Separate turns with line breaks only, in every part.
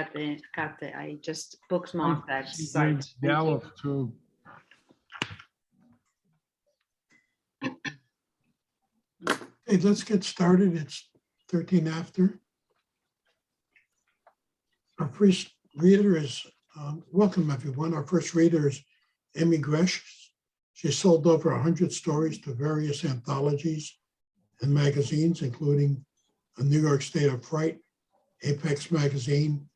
I just bookmarked that
She
site.
brings
Thank you.
Gallup too.
Hey, let's get started. It's 13 after. Our first reader is, welcome everyone. Our first reader is Amy Gresh. She sold over 100 stories to various anthologies and magazines, including a New York State of Fright, Apex Magazine,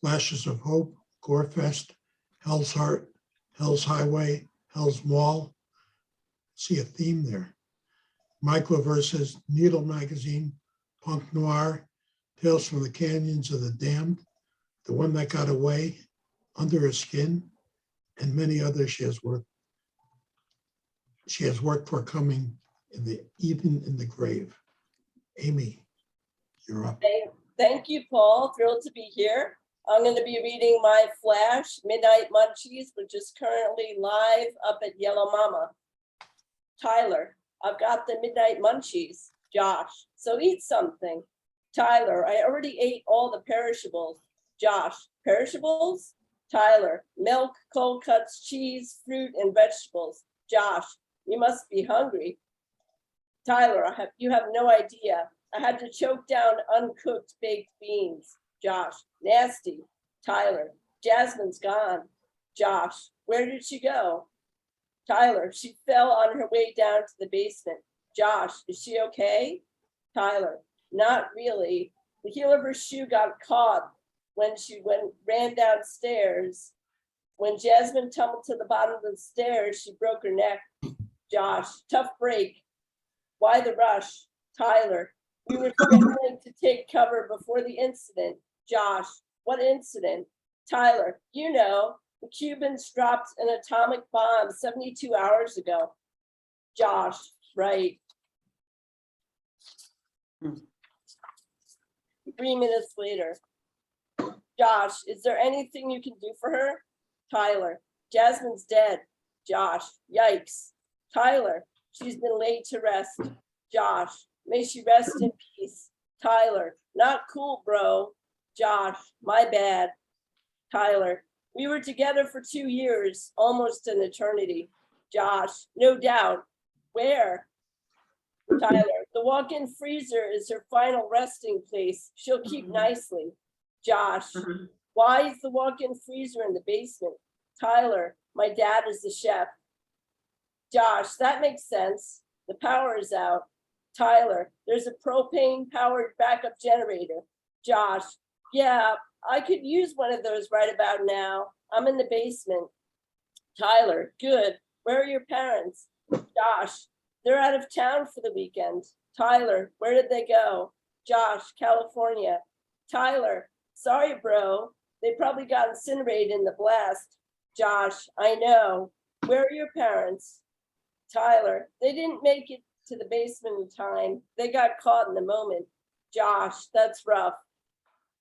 Flashes of Hope, Gorefest, Hell's Heart, Hell's Highway, Hell's Mall. See a theme there. Microverses, Needle Magazine, Punk Noir, Tales from the Canyons of the Damned, The One That Got Away, Under Her Skin, and many others she has worked for coming in the Eden in the Grave. Amy, you're up.
Thank you, Paul. Thrilled to be here. I'm going to be reading my flash, Midnight Munchies, which is currently live up at Yellow Mama. Tyler, I've got the Midnight Munchies. Josh, so eat something. Tyler, I already ate all the perishables. Josh, perishables? Tyler, milk, cold cuts, cheese, fruit, and vegetables. Josh, you must be hungry. Tyler, you have no idea. I had to choke down uncooked baked beans. Josh, nasty. Tyler, Jasmine's gone. Josh, where did she go? Tyler, she fell on her way down to the basement. Josh, is she okay? Tyler, not really. The heel of her shoe got caught when she ran downstairs. When Jasmine tumbled to the bottom of the stairs, she broke her neck. Josh, tough break. Why the rush? Tyler, we were scrambling to take cover before the incident. Josh, what incident? Tyler, you know, the Cubans dropped an atomic bomb 72 hours ago. Josh, right. 3 minutes later. Josh, is there anything you can do for her? Tyler, Jasmine's dead. Josh, yikes. Tyler, she's been laid to rest. Josh, may she rest in peace. Tyler, not cool, bro. Josh, my bad. Tyler, we were together for 2 years, almost an eternity. Josh, no doubt. Where? Tyler, the walk-in freezer is her final resting place. She'll keep nicely. Josh, why is the walk-in freezer in the basement? Tyler, my dad is the chef. Josh, that makes sense. The power is out. Tyler, there's a propane-powered backup generator. Josh, yeah, I could use one of those right about now. I'm in the basement. Tyler, good. Where are your parents? Josh, they're out of town for the weekend. Tyler, where did they go? Josh, California. Tyler, sorry, bro. They probably got incinerated in the blast. Josh, I know. Where are your parents? Tyler, they didn't make it to the basement in time. They got caught in the moment. Josh, that's rough.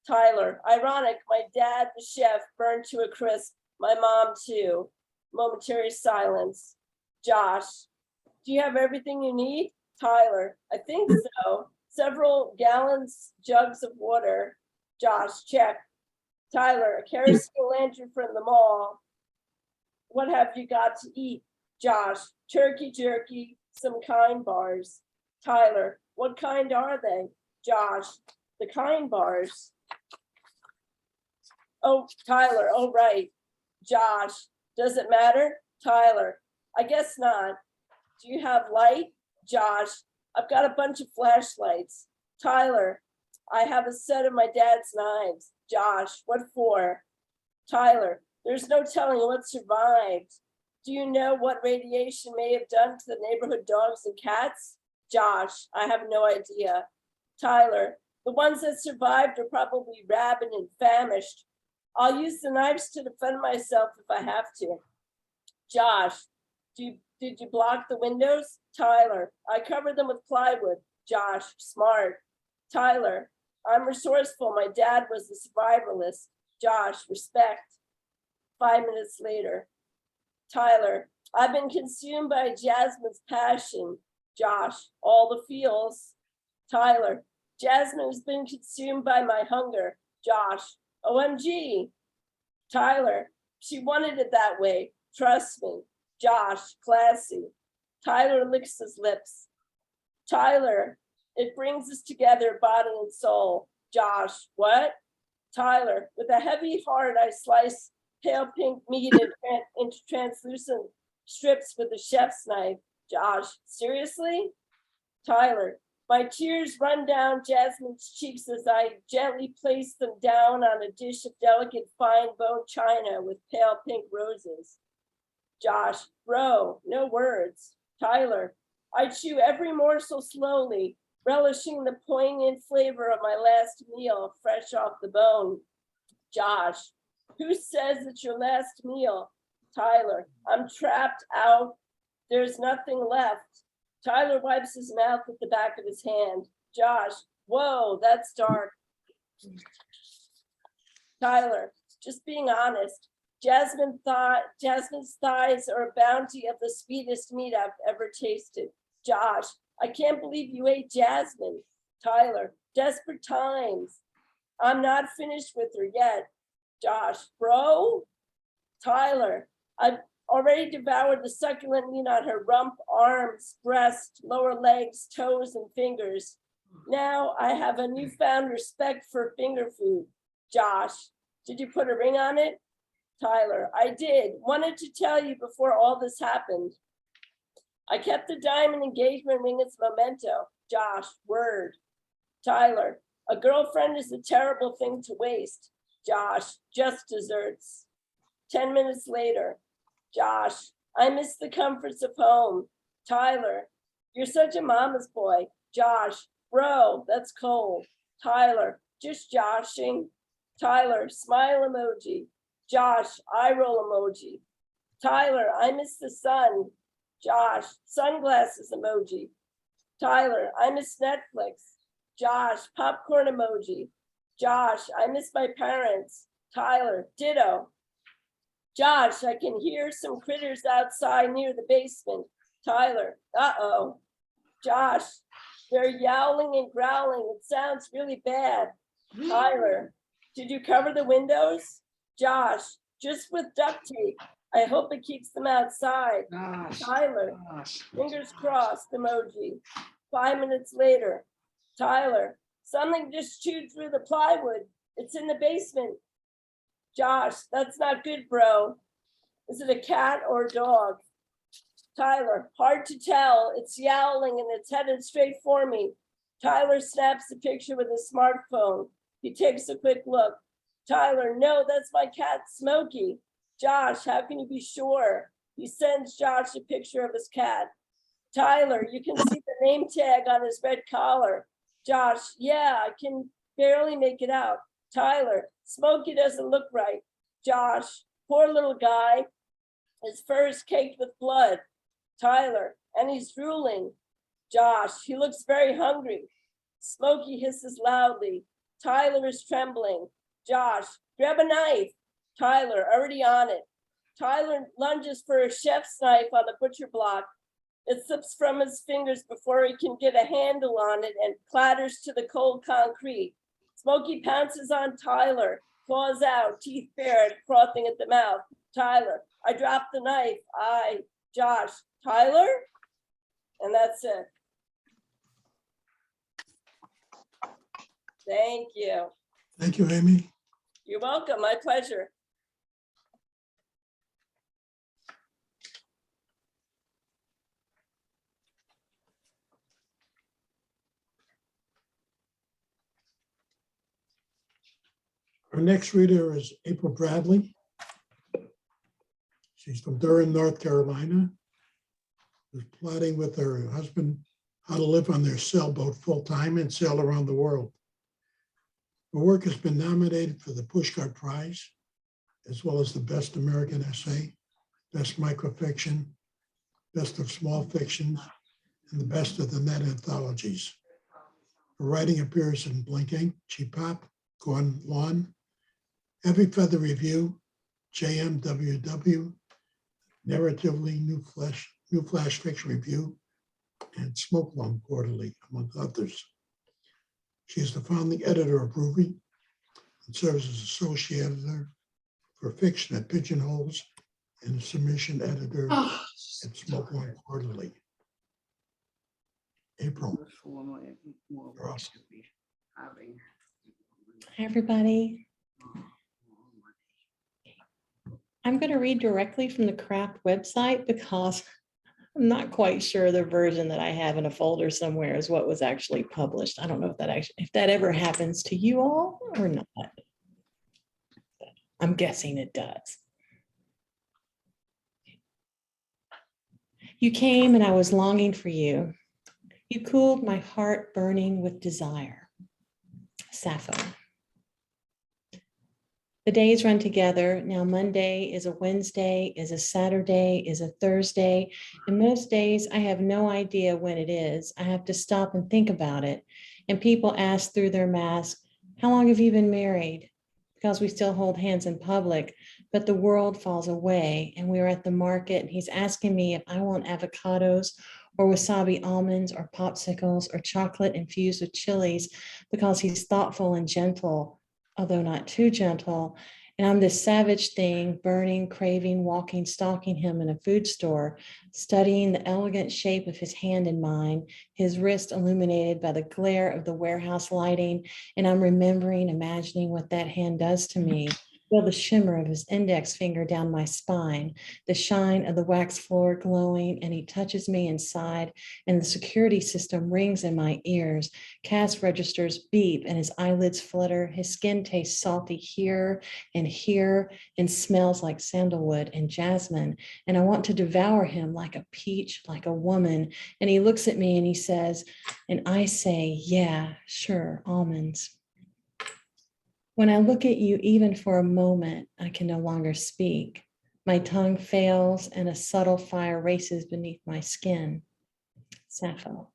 Tyler, ironic, my dad, the chef, burned to a crisp. My mom too. Momentary silence. Josh, do you have everything you need? Tyler, I think so. Several gallons, jugs of water. Josh, check. Tyler, a kerosene lantern from the mall. What have you got to eat? Josh, turkey jerky, some Kind bars. Tyler, what kind are they? Josh, the Kind bars. Oh, Tyler, oh, right. Josh, does it matter? Tyler, I guess not. Do you have light? Josh, I've got a bunch of flashlights. Tyler, I have a set of my dad's knives. Josh, what for? Tyler, there's no telling what survived. Do you know what radiation may have done to the neighborhood dogs and cats? Josh, I have no idea. Tyler, the ones that survived are probably rabid and famished. I'll use the knives to defend myself if I have to. Josh, did you block the windows? Tyler, I covered them with plywood. Josh, smart. Tyler, I'm resourceful. My dad was a survivalist. Josh, respect. 5 minutes later. Tyler, I've been consumed by Jasmine's passion. Josh, all the feels. Tyler, Jasmine has been consumed by my hunger. Josh, OMG. Tyler, she wanted it that way. Trust me. Josh, classy. Tyler licks his lips. Tyler, it brings us together, body and soul. Josh, what? Tyler, with a heavy heart, I slice pale pink meat into translucent strips with a chef's knife. Josh, seriously? Tyler, my tears run down Jasmine's cheeks as I gently place them down on a dish of delicate fine bone china with pale pink roses. Josh, bro, no words. Tyler, I chew every morsel slowly, relishing the poignant flavor of my last meal fresh off the bone. Josh, who says it's your last meal? Tyler, I'm trapped out. There's nothing left. Tyler wipes his mouth with the back of his hand. Josh, whoa, that's dark. Tyler, just being honest. Jasmine's thighs are a bounty of the sweetest meat I've ever tasted. Josh, I can't believe you ate Jasmine. Tyler, desperate times. I'm not finished with her yet. Josh, bro? Tyler, I've already devoured the succulent meat on her rump, arms, breast, lower legs, toes, and fingers. Now I have a newfound respect for finger food. Josh, did you put a ring on it? Tyler, I did. Wanted to tell you before all this happened. I kept the diamond engagement ring as memento. Josh, word. Tyler, a girlfriend is a terrible thing to waste. Josh, just desserts. 10 minutes later. Josh, I miss the comforts of home. Tyler, you're such a mama's boy. Josh, bro, that's cold. Tyler, just joshing. Tyler, smile emoji. Josh, eye roll emoji. Tyler, I miss the sun. Josh, sunglasses emoji. Tyler, I miss Netflix. Josh, popcorn emoji. Josh, I miss my parents. Tyler, ditto. Josh, I can hear some critters outside near the basement. Tyler, uh-oh. Josh, they're yowling and growling. It sounds really bad. Tyler, did you cover the windows? Josh, just with duct tape. I hope it keeps them outside.
Gosh,
Tyler,
gosh.
fingers crossed emoji. 5 minutes later. Tyler, something just chewed through the plywood. It's in the basement. Josh, that's not good, bro. Is it a cat or a dog? Tyler, hard to tell. It's yowling and it's headed straight for me. Tyler snaps the picture with his smartphone. He takes a quick look. Tyler, no, that's my cat, Smokey. Josh, how can you be sure? He sends Josh a picture of his cat. Tyler, you can see the name tag on his red collar. Josh, yeah, I can barely make it out. Tyler, Smokey doesn't look right. Josh, poor little guy. His fur is caked with blood. Tyler, and he's drooling. Josh, he looks very hungry. Smokey hisses loudly. Tyler is trembling. Josh, grab a knife. Tyler, already on it. Tyler lunges for a chef's knife on the butcher block. It slips from his fingers before he can get a handle on it and clatters to the cold concrete. Smokey pounces on Tyler, claws out, teeth bared, frothing at the mouth. Tyler, I dropped the knife. Josh, Tyler? And that's it. Thank you.
Thank you, Amy.
You're welcome. My pleasure.
Our next reader is April Bradley. She's from Durham, North Carolina. Who's plotting with her husband how to live on their sailboat full-time and sail around the world. Her work has been nominated for the Pushcart Prize, as well as the Best American Essay, Best Microfiction, Best of Small Fictions, and the Best of the Net Anthologies. Her writing appears in Blink Ink, Cheap Pop, Gone Lawn, Heavy Feather Review, JMWW, Narratively New Flash Fiction Review, and Smoke Lung Quarterly, among others. She is the founding editor of Ruby, and serves as associate editor for fiction at Pigeonholes and a submission editor
Oh,
at Smoke One Quarterly. April,
more
you're
work
awesome.
to be having.
Hi, everybody. I'm going to read directly from the craft website because I'm not quite sure the version that I have in a folder somewhere is what was actually published. I don't know if that ever happens to you all or not. I'm guessing it does. You came and I was longing for you. You cooled my heart burning with desire. Sappho. The days run together. Now Monday is a Wednesday, is a Saturday, is a Thursday. And most days I have no idea when it is. I have to stop and think about it. And people ask through their mask, how long have you been married? Because we still hold hands in public, but the world falls away and we're at the market and he's asking me if I want avocados or wasabi almonds or popsicles or chocolate infused with chilies because he's thoughtful and gentle, although not too gentle. And I'm this savage thing, burning, craving, walking, stalking him in a food store, studying the elegant shape of his hand in mine, his wrist illuminated by the glare of the warehouse lighting. And I'm remembering, imagining what that hand does to me. Feel the shimmer of his index finger down my spine, the shine of the wax floor glowing, and he touches me inside, and the security system rings in my ears. Cash registers beep, and his eyelids flutter. His skin tastes salty here, and smells like sandalwood and jasmine. And I want to devour him like a peach, like a woman. And he looks at me and he says, and I say, yeah, sure, almonds. When I look at you, even for a moment, I can no longer speak. My tongue fails and a subtle fire races beneath my skin. Sappho.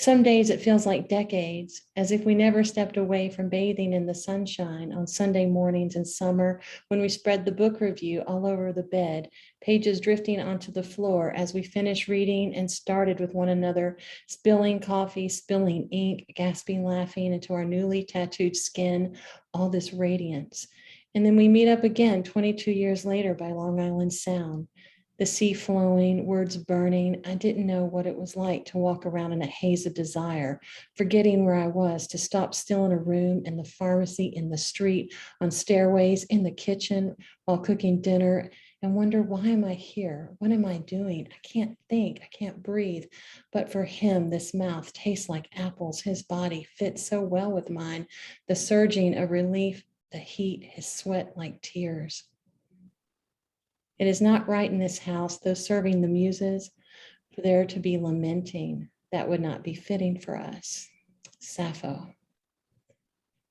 Some days it feels like decades, as if we never stepped away from bathing in the sunshine on Sunday mornings in summer when we spread the book review all over the bed, pages drifting onto the floor as we finished reading and started with one another, spilling coffee, spilling ink, gasping, laughing into our newly tattooed skin, all this radiance. And then we meet up again 22 years later by Long Island Sound. The sea flowing, words burning. I didn't know what it was like to walk around in a haze of desire, forgetting where I was, to stop still in a room, in the pharmacy, in the street, on stairways, in the kitchen, while cooking dinner, and wonder, why am I here? What am I doing? I can't think, I can't breathe. But for him, this mouth tastes like apples. His body fits so well with mine. The surging of relief, the heat, his sweat like tears. It is not right in this house, though serving the muses, for there to be lamenting. That would not be fitting for us. Sappho.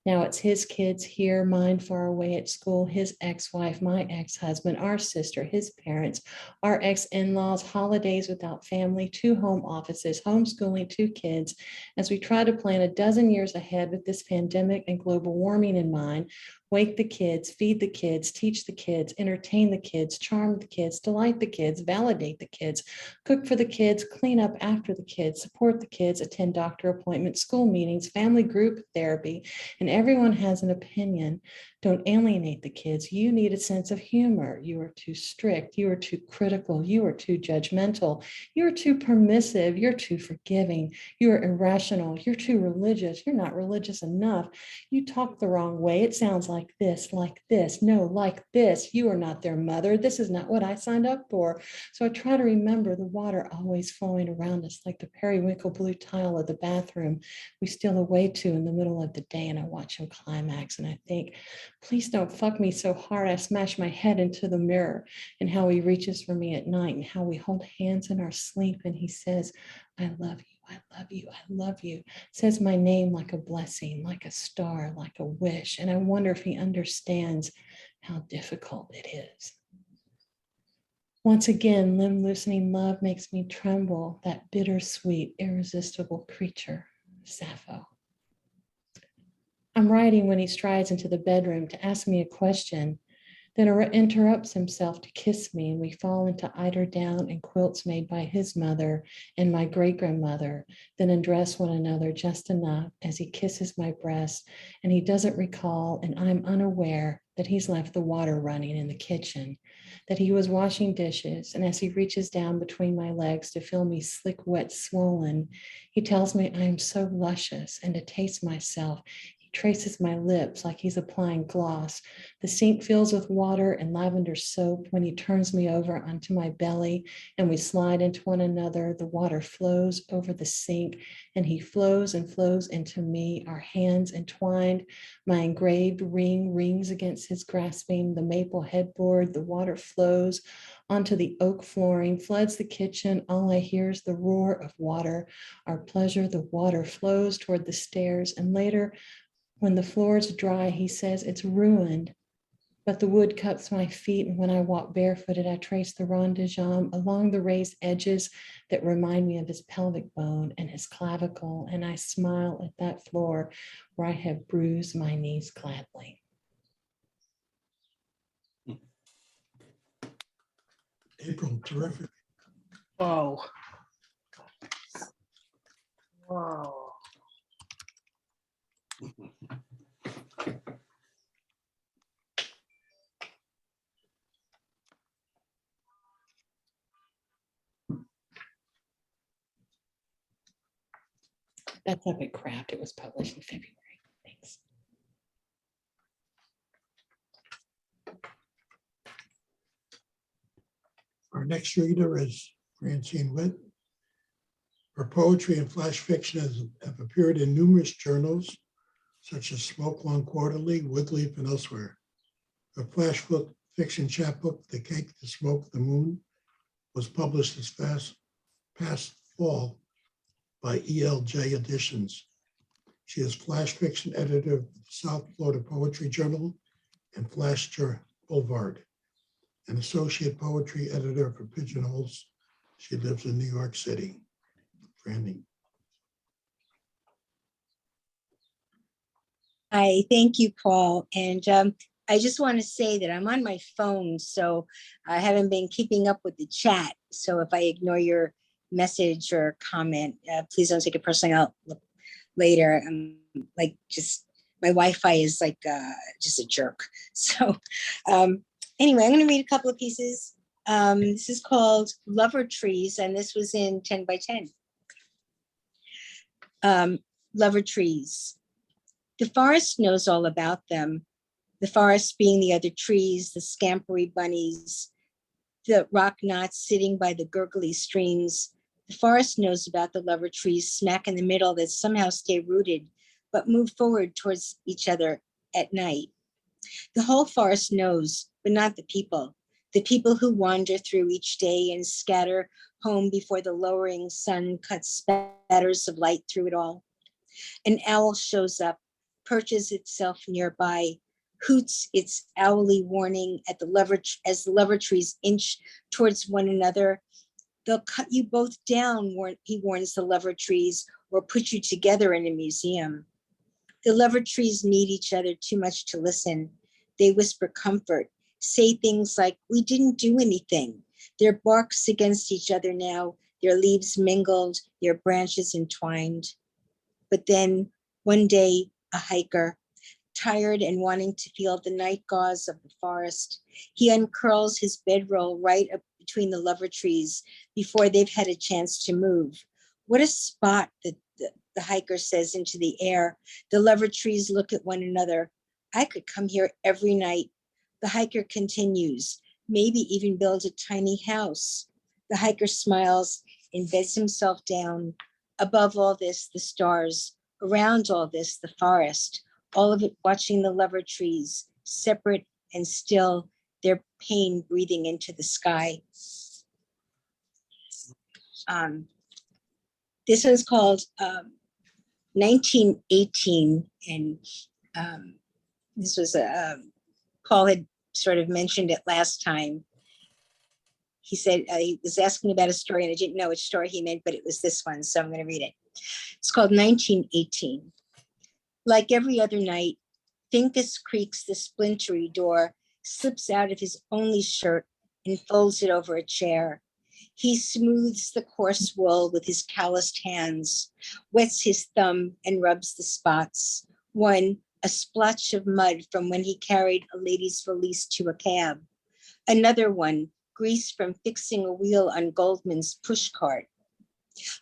Now it's his kids here, mine far away at school, his ex-wife, my ex-husband, our sister, his parents, our ex-in-laws, holidays without family, 2 home offices, homeschooling 2 kids, as we try to plan a dozen years ahead with this pandemic and global warming in mind. Wake the kids, feed the kids, teach the kids, entertain the kids, charm the kids, delight the kids, validate the kids, cook for the kids, clean up after the kids, support the kids, attend doctor appointments, school meetings, family group therapy, and everyone has an opinion. Don't alienate the kids. You need a sense of humor. You are too strict. You are too critical. You are too judgmental. You're too permissive. You're too forgiving. You're irrational. You're too religious. You're not religious enough. You talk the wrong way. It sounds like this, no, like this. You are not their mother. This is not what I signed up for. So I try to remember the water always flowing around us like the periwinkle blue tile of the bathroom we steal away to in the middle of the day, and I watch him climax and I think, please don't fuck me so hard I smash my head into the mirror, and how he reaches for me at night and how we hold hands in our sleep and he says, I love you. I love you, I love you, says my name like a blessing, like a star, like a wish. And I wonder if he understands how difficult it is. Once again, limb loosening love makes me tremble, that bittersweet, irresistible creature, Sappho. I'm writing when he strides into the bedroom to ask me a question then interrupts himself to kiss me, and we fall into eiderdown and quilts made by his mother and my great-grandmother, then undress one another just enough as he kisses my breast, and he doesn't recall, and I'm unaware that he's left the water running in the kitchen, that he was washing dishes, and as he reaches down between my legs to feel me slick, wet, swollen, he tells me I am so luscious, and to taste myself, he traces my lips like he's applying gloss. The sink fills with water and lavender soap. When he turns me over onto my belly and we slide into one another, the water flows over the sink and he flows and flows into me, our hands entwined. My engraved ring rings against his grasping, the maple headboard, the water flows onto the oak flooring, floods the kitchen. All I hear is the roar of water. Our pleasure, the water flows toward the stairs, and later, when the floor is dry, he says it's ruined, but the wood cuts my feet, and when I walk barefooted, I trace the ronde de jambe along the raised edges that remind me of his pelvic bone and his clavicle, and I smile at that floor where I have bruised my knees gladly.
April, terrific.
Whoa. Whoa.
That's Epic Craft. It was published in February. Thanks.
Our next reader is Francine Witt. Her poetry and flash fiction have appeared in numerous journals, such as Smoke Long Quarterly, Woodleaf, and elsewhere. Her flash fiction chapbook, The Cake, the Smoke, the Moon, was published this past fall by ELJ Editions. She is flash fiction editor of the South Florida Poetry Journal and Flash Boulevard, and associate poetry editor for Pigeonholes. She lives in New York City. Franny.
Hi, thank you, Paul. And I just want to say that I'm on my phone, so I haven't been keeping up with the chat. So if I ignore your message or comment, please don't take it personally. I'll look later. Like just my Wi-Fi is like just a jerk. So anyway, I'm going to read a couple of pieces. This is called Lover Trees, and this was in 10 by 10. Lover Trees. The forest knows all about them. The forest being the other trees, the scampery bunnies, the rock knots sitting by the gurgly streams. The forest knows about the lover trees smack in the middle that somehow stay rooted, but move forward towards each other at night. The whole forest knows, but not the people who wander through each day and scatter home before the lowering sun cuts spatters of light through it all. An owl shows up, perches itself nearby, hoots its owly warning at as the lover trees inch towards one another. They'll cut you both down, he warns the lover trees, or put you together in a museum. The lover trees need each other too much to listen. They whisper comfort, say things like, we didn't do anything. Their barks against each other now, their leaves mingled, their branches entwined. But then one day, a hiker, tired and wanting to feel the night gauze of the forest, he uncurls his bedroll right up between the lover trees before they've had a chance to move. What a spot, the hiker says into the air. The lover trees look at one another. I could come here every night. The hiker continues, maybe even build a tiny house. The hiker smiles and beds himself down. Above all this, the stars. Around all this, the forest. All of it watching the lover trees, separate and still, their pain breathing into the sky. This one's called 1918, and this was Paul had sort of mentioned it last time. He said he was asking about a story, and I didn't know which story he meant, but it was this one, so I'm going to read it. It's called 1918. Like every other night, Finkus creaks the splintery door, slips out of his only shirt and folds it over a chair. He smooths the coarse wool with his calloused hands, wets his thumb and rubs the spots. One, a splotch of mud from when he carried a lady's valise to a cab. Another one, grease from fixing a wheel on Goldman's push cart.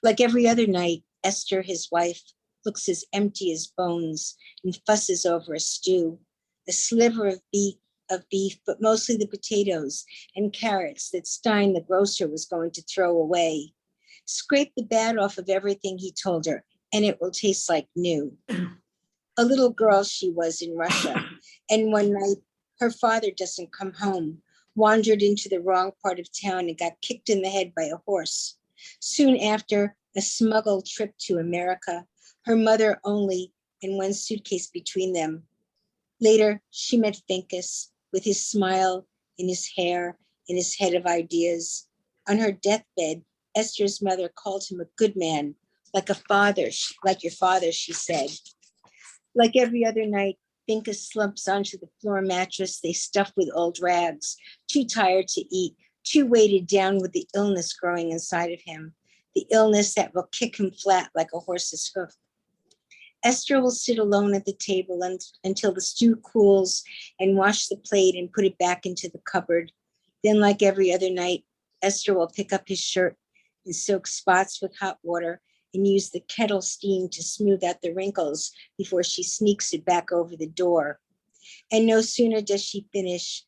Like every other night, Esther, his wife, looks as empty as bones and fusses over a stew. A sliver of beef, but mostly the potatoes and carrots that Stein, the grocer, was going to throw away. Scrape the bad off of everything, he told her, and it will taste like new. A little girl she was in Russia, and one night her father doesn't come home, wandered into the wrong part of town and got kicked in the head by a horse. Soon after, a smuggled trip to America, her mother only and one suitcase between them. Later, she met Finkus with his smile in his hair and his head of ideas. On her deathbed, Esther's mother called him a good man, like a father, like your father, she said. Like every other night, Finkus slumps onto the floor mattress they stuff with old rags, too tired to eat, too weighted down with the illness growing inside of him, the illness that will kick him flat like a horse's hoof. Esther will sit alone at the table until the stew cools and wash the plate and put it back into the cupboard. Then, like every other night, Esther will pick up his shirt and soak spots with hot water and use the kettle steam to smooth out the wrinkles before she sneaks it back over the door. And no sooner does she finish,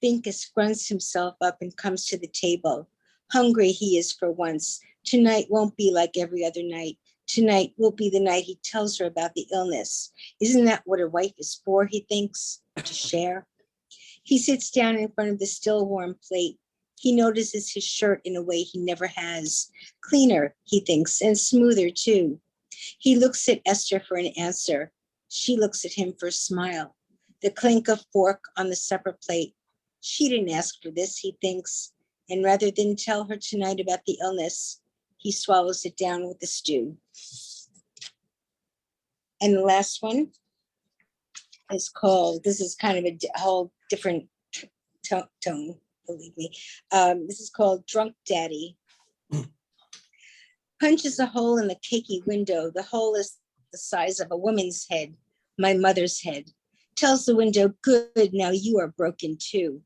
Finkus grunts himself up and comes to the table. Hungry he is for once. Tonight won't be like every other night. Tonight will be the night he tells her about the illness. Isn't that what a wife is for, he thinks, to share? He sits down in front of the still warm plate. He notices his shirt in a way he never has. Cleaner, he thinks, and smoother too. He looks at Esther for an answer. She looks at him for a smile. The clink of fork on the supper plate. She didn't ask for this, he thinks. And rather than tell her tonight about the illness, he swallows it down with the stew. And the last one is called, this is kind of a whole different tone, believe me. This is called Drunk Daddy. Punches a hole in the cakey window. The hole is the size of a woman's head, my mother's head. Tells the window, good, now you are broken too.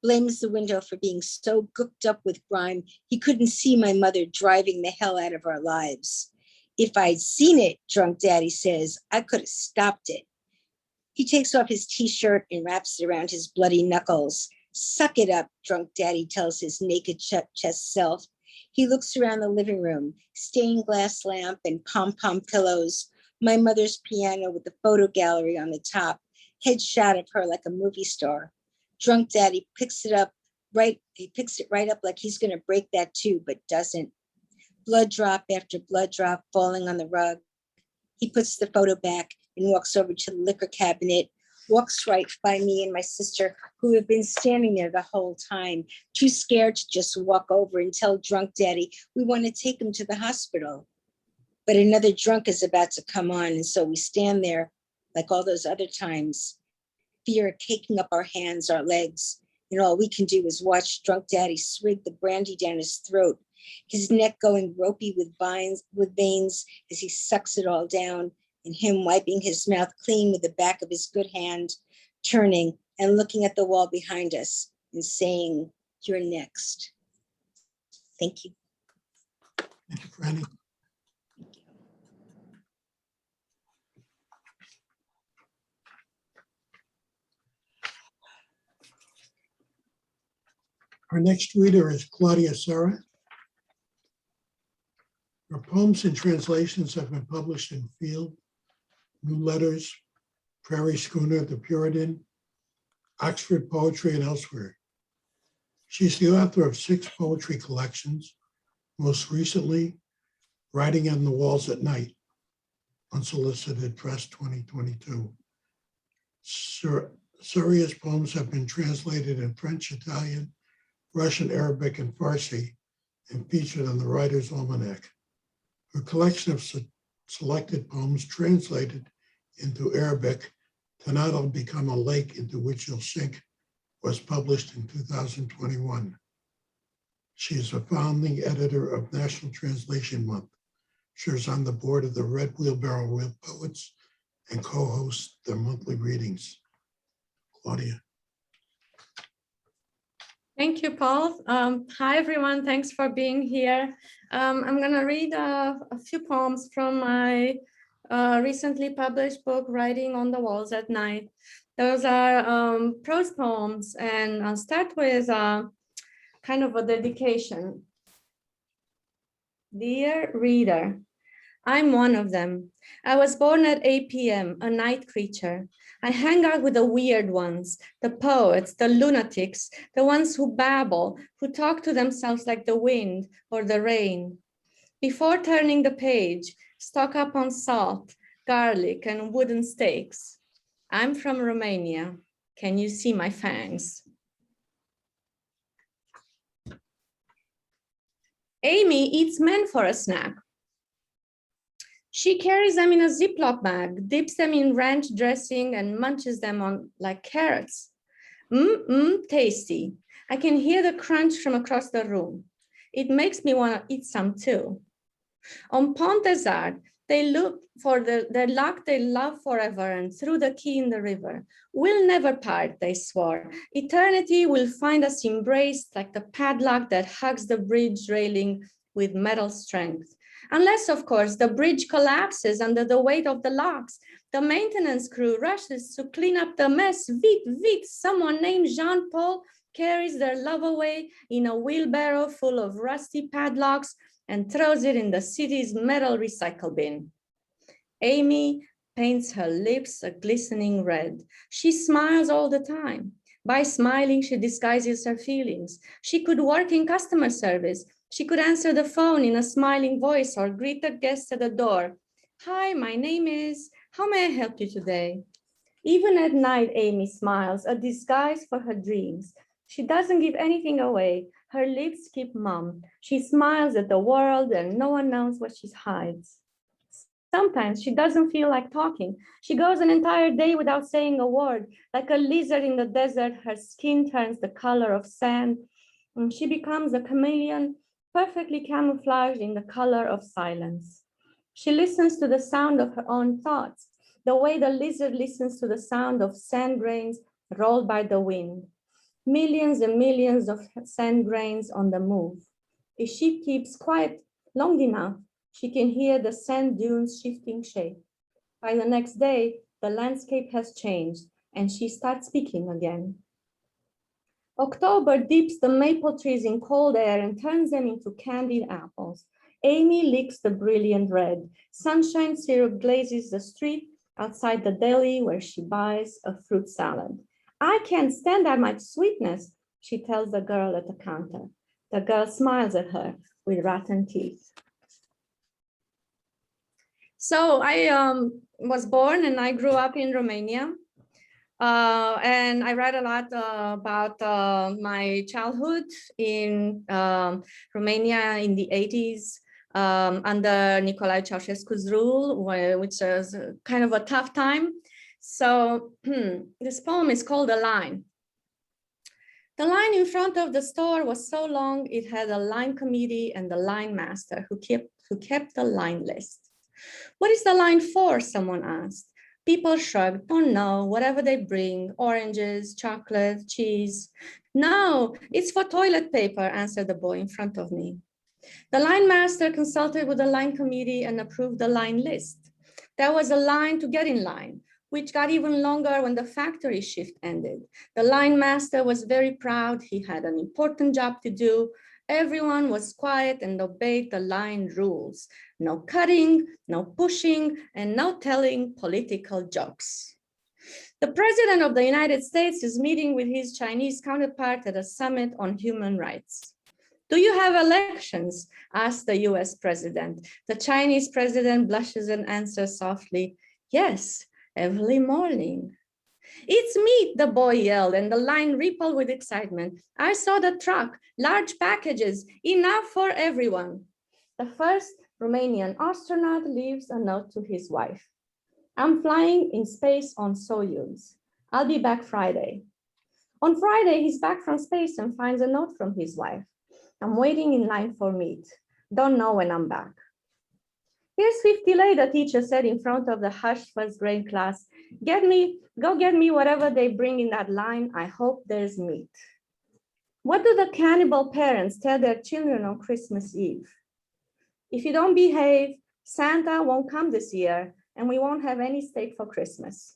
Blames the window for being so gooked up with grime, he couldn't see my mother driving the hell out of our lives. If I'd seen it, Drunk Daddy says, I could have stopped it. He takes off his t-shirt and wraps it around his bloody knuckles. Suck it up, Drunk Daddy tells his naked chest self. He looks around the living room, stained glass lamp and pom-pom pillows, my mother's piano with the photo gallery on the top, headshot of her like a movie star. Drunk Daddy picks it right up like he's gonna break that too, but doesn't. Blood drop after blood drop falling on the rug. He puts the photo back and walks over to the liquor cabinet, walks right by me and my sister, who have been standing there the whole time, too scared to just walk over and tell Drunk Daddy we want to take him to the hospital. But another drunk is about to come on, and so we stand there like all those other times, fear caking up our hands, our legs, and all we can do is watch Drunk Daddy swig the brandy down his throat, his neck going ropey with veins as he sucks it all down, and him wiping his mouth clean with the back of his good hand, turning and looking at the wall behind us and saying, you're next. Thank you.
Thank you, Franny. Our next reader is Claudia Serra. Her poems and translations have been published in Field, New Letters, Prairie Schooner, The Puritan, Oxford Poetry, and elsewhere. She's the author of 6 poetry collections, most recently, Writing on the Walls at Night, Unsolicited Press 2022. Serra's poems have been translated in French, Italian, Russian, Arabic, and Farsi, and featured on the Writer's Almanac. Her collection of selected poems translated into Arabic, Tonight I'll Become a Lake into which you'll sink, was published in 2021. She is a founding editor of National Translation Month. She is on the board of the Red Wheelbarrow Wheel Poets and co-hosts their monthly readings. Claudia.
Thank you, Paul. Hi, everyone. Thanks for being here. I'm going to read a few poems from my recently published book, Writing on the Walls at Night. Those are prose poems, and I'll start with kind of a dedication. Dear reader, I'm one of them. I was born at 8 p.m., a night creature. I hang out with the weird ones, the poets, the lunatics, the ones who babble, who talk to themselves like the wind or the rain. Before turning the page, stock up on salt, garlic, and wooden stakes. I'm from Romania. Can you see my fangs? Amy eats men for a snack. She carries them in a Ziploc bag, dips them in ranch dressing, and munches them on like carrots. Tasty. I can hear the crunch from across the room. It makes me want to eat some too. On Pont des Arts, they look for the luck they love forever and threw the key in the river. We'll never part, they swore. Eternity will find us embraced like the padlock that hugs the bridge railing with metal strength. Unless, of course, the bridge collapses under the weight of the locks. The maintenance crew rushes to clean up the mess. Vite, someone named Jean-Paul carries their love away in a wheelbarrow full of rusty padlocks and throws it in the city's metal recycle bin. Amy paints her lips a glistening red. She smiles all the time. By smiling, she disguises her feelings. She could work in customer service. She could answer the phone in a smiling voice or greet the guests at the door. Hi, my name is, how may I help you today? Even at night, Amy smiles, a disguise for her dreams. She doesn't give anything away. Her lips keep mum. She smiles at the world and no one knows what she hides. Sometimes she doesn't feel like talking. She goes an entire day without saying a word. Like a lizard in the desert, her skin turns the color of sand. And she becomes a chameleon, perfectly camouflaged in the color of silence. She listens to the sound of her own thoughts, the way the lizard listens to the sound of sand grains rolled by the wind. Millions and millions of sand grains on the move. If she keeps quiet long enough, she can hear the sand dunes shifting shape. By the next day, the landscape has changed and she starts speaking again. October dips the maple trees in cold air and turns them into candied apples. Amy licks the brilliant red. Sunshine syrup glazes the street outside the deli where she buys a fruit salad. I can't stand that much sweetness, she tells the girl at the counter. The girl smiles at her with rotten teeth. So I was born and I grew up in Romania. And I read a lot about my childhood in Romania in the 80s under Nicolae Ceausescu's rule, which was kind of a tough time. So this poem is called A Line. The line in front of the store was so long, it had a line committee and the line master who kept the line list. What is the line for? Someone asked. People shrugged, don't know, whatever they bring, oranges, chocolate, cheese. No, it's for toilet paper, answered the boy in front of me. The line master consulted with the line committee and approved the line list. There was a line to get in line, which got even longer when the factory shift ended. The line master was very proud. He had an important job to do. Everyone was quiet and obeyed the line rules. No cutting, no pushing, and no telling political jokes. The president of the United States is meeting with his Chinese counterpart at a summit on human rights. Do you have elections? Asked the US president. The Chinese president blushes and answers softly, yes, every morning. It's meat, the boy yelled, and the line rippled with excitement. I saw the truck, large packages, enough for everyone. The first Romanian astronaut leaves a note to his wife. I'm flying in space on Soyuz. I'll be back Friday. On Friday, he's back from space and finds a note from his wife. I'm waiting in line for meat. Don't know when I'm back. Here's 50 late, the teacher said in front of the hushed first grade class. Go get me whatever they bring in that line. I hope there's meat. What do the cannibal parents tell their children on Christmas Eve? If you don't behave, Santa won't come this year and we won't have any steak for Christmas.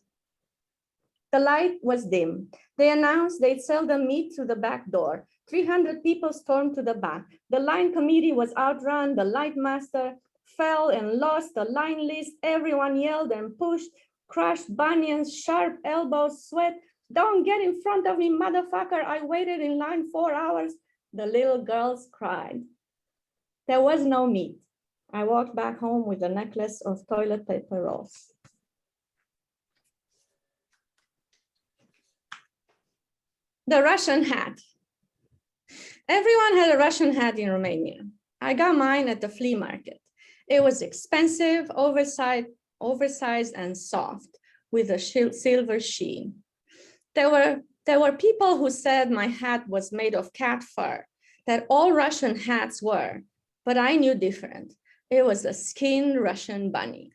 The light was dim. They announced they'd sell the meat through the back door. 300 people stormed to the back. The line committee was outrun. The light master fell and lost the line list. Everyone yelled and pushed, crushed bunions, sharp elbows, sweat. Don't get in front of me, motherfucker. I waited in line 4 hours. The little girls cried. There was no meat. I walked back home with a necklace of toilet paper rolls. The Russian hat. Everyone had a Russian hat in Romania. I got mine at the flea market. It was expensive, oversized and soft with a silver sheen. There were people who said my hat was made of cat fur, that all Russian hats were, but I knew different. It was a skinned Russian bunny.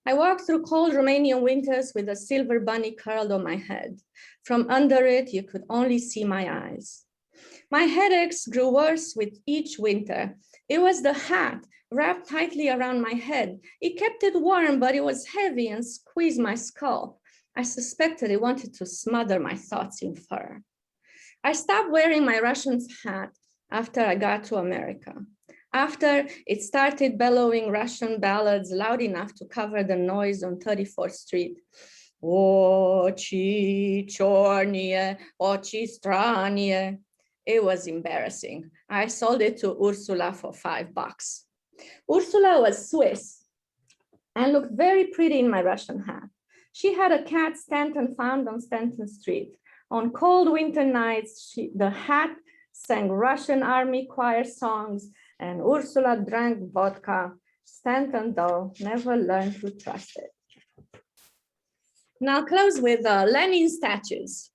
I walked through cold Romanian winters with a silver bunny curled on my head. From under it, you could only see my eyes. My headaches grew worse with each winter. It was the hat wrapped tightly around my head. It kept it warm, but it was heavy and squeezed my skull. I suspected it wanted to smother my thoughts in fur. I stopped wearing my Russian hat after I got to America. After it started bellowing Russian ballads loud enough to cover the noise on 34th Street. Ochi chornie, ochi stranie. It was embarrassing. I sold it to Ursula for $5. Ursula was Swiss and looked very pretty in my Russian hat. She had a cat Stanton found on Stanton Street. On cold winter nights, the hat sang Russian army choir songs and Ursula drank vodka. Stanton, though, never learned to trust it. Now close with Lenin statues.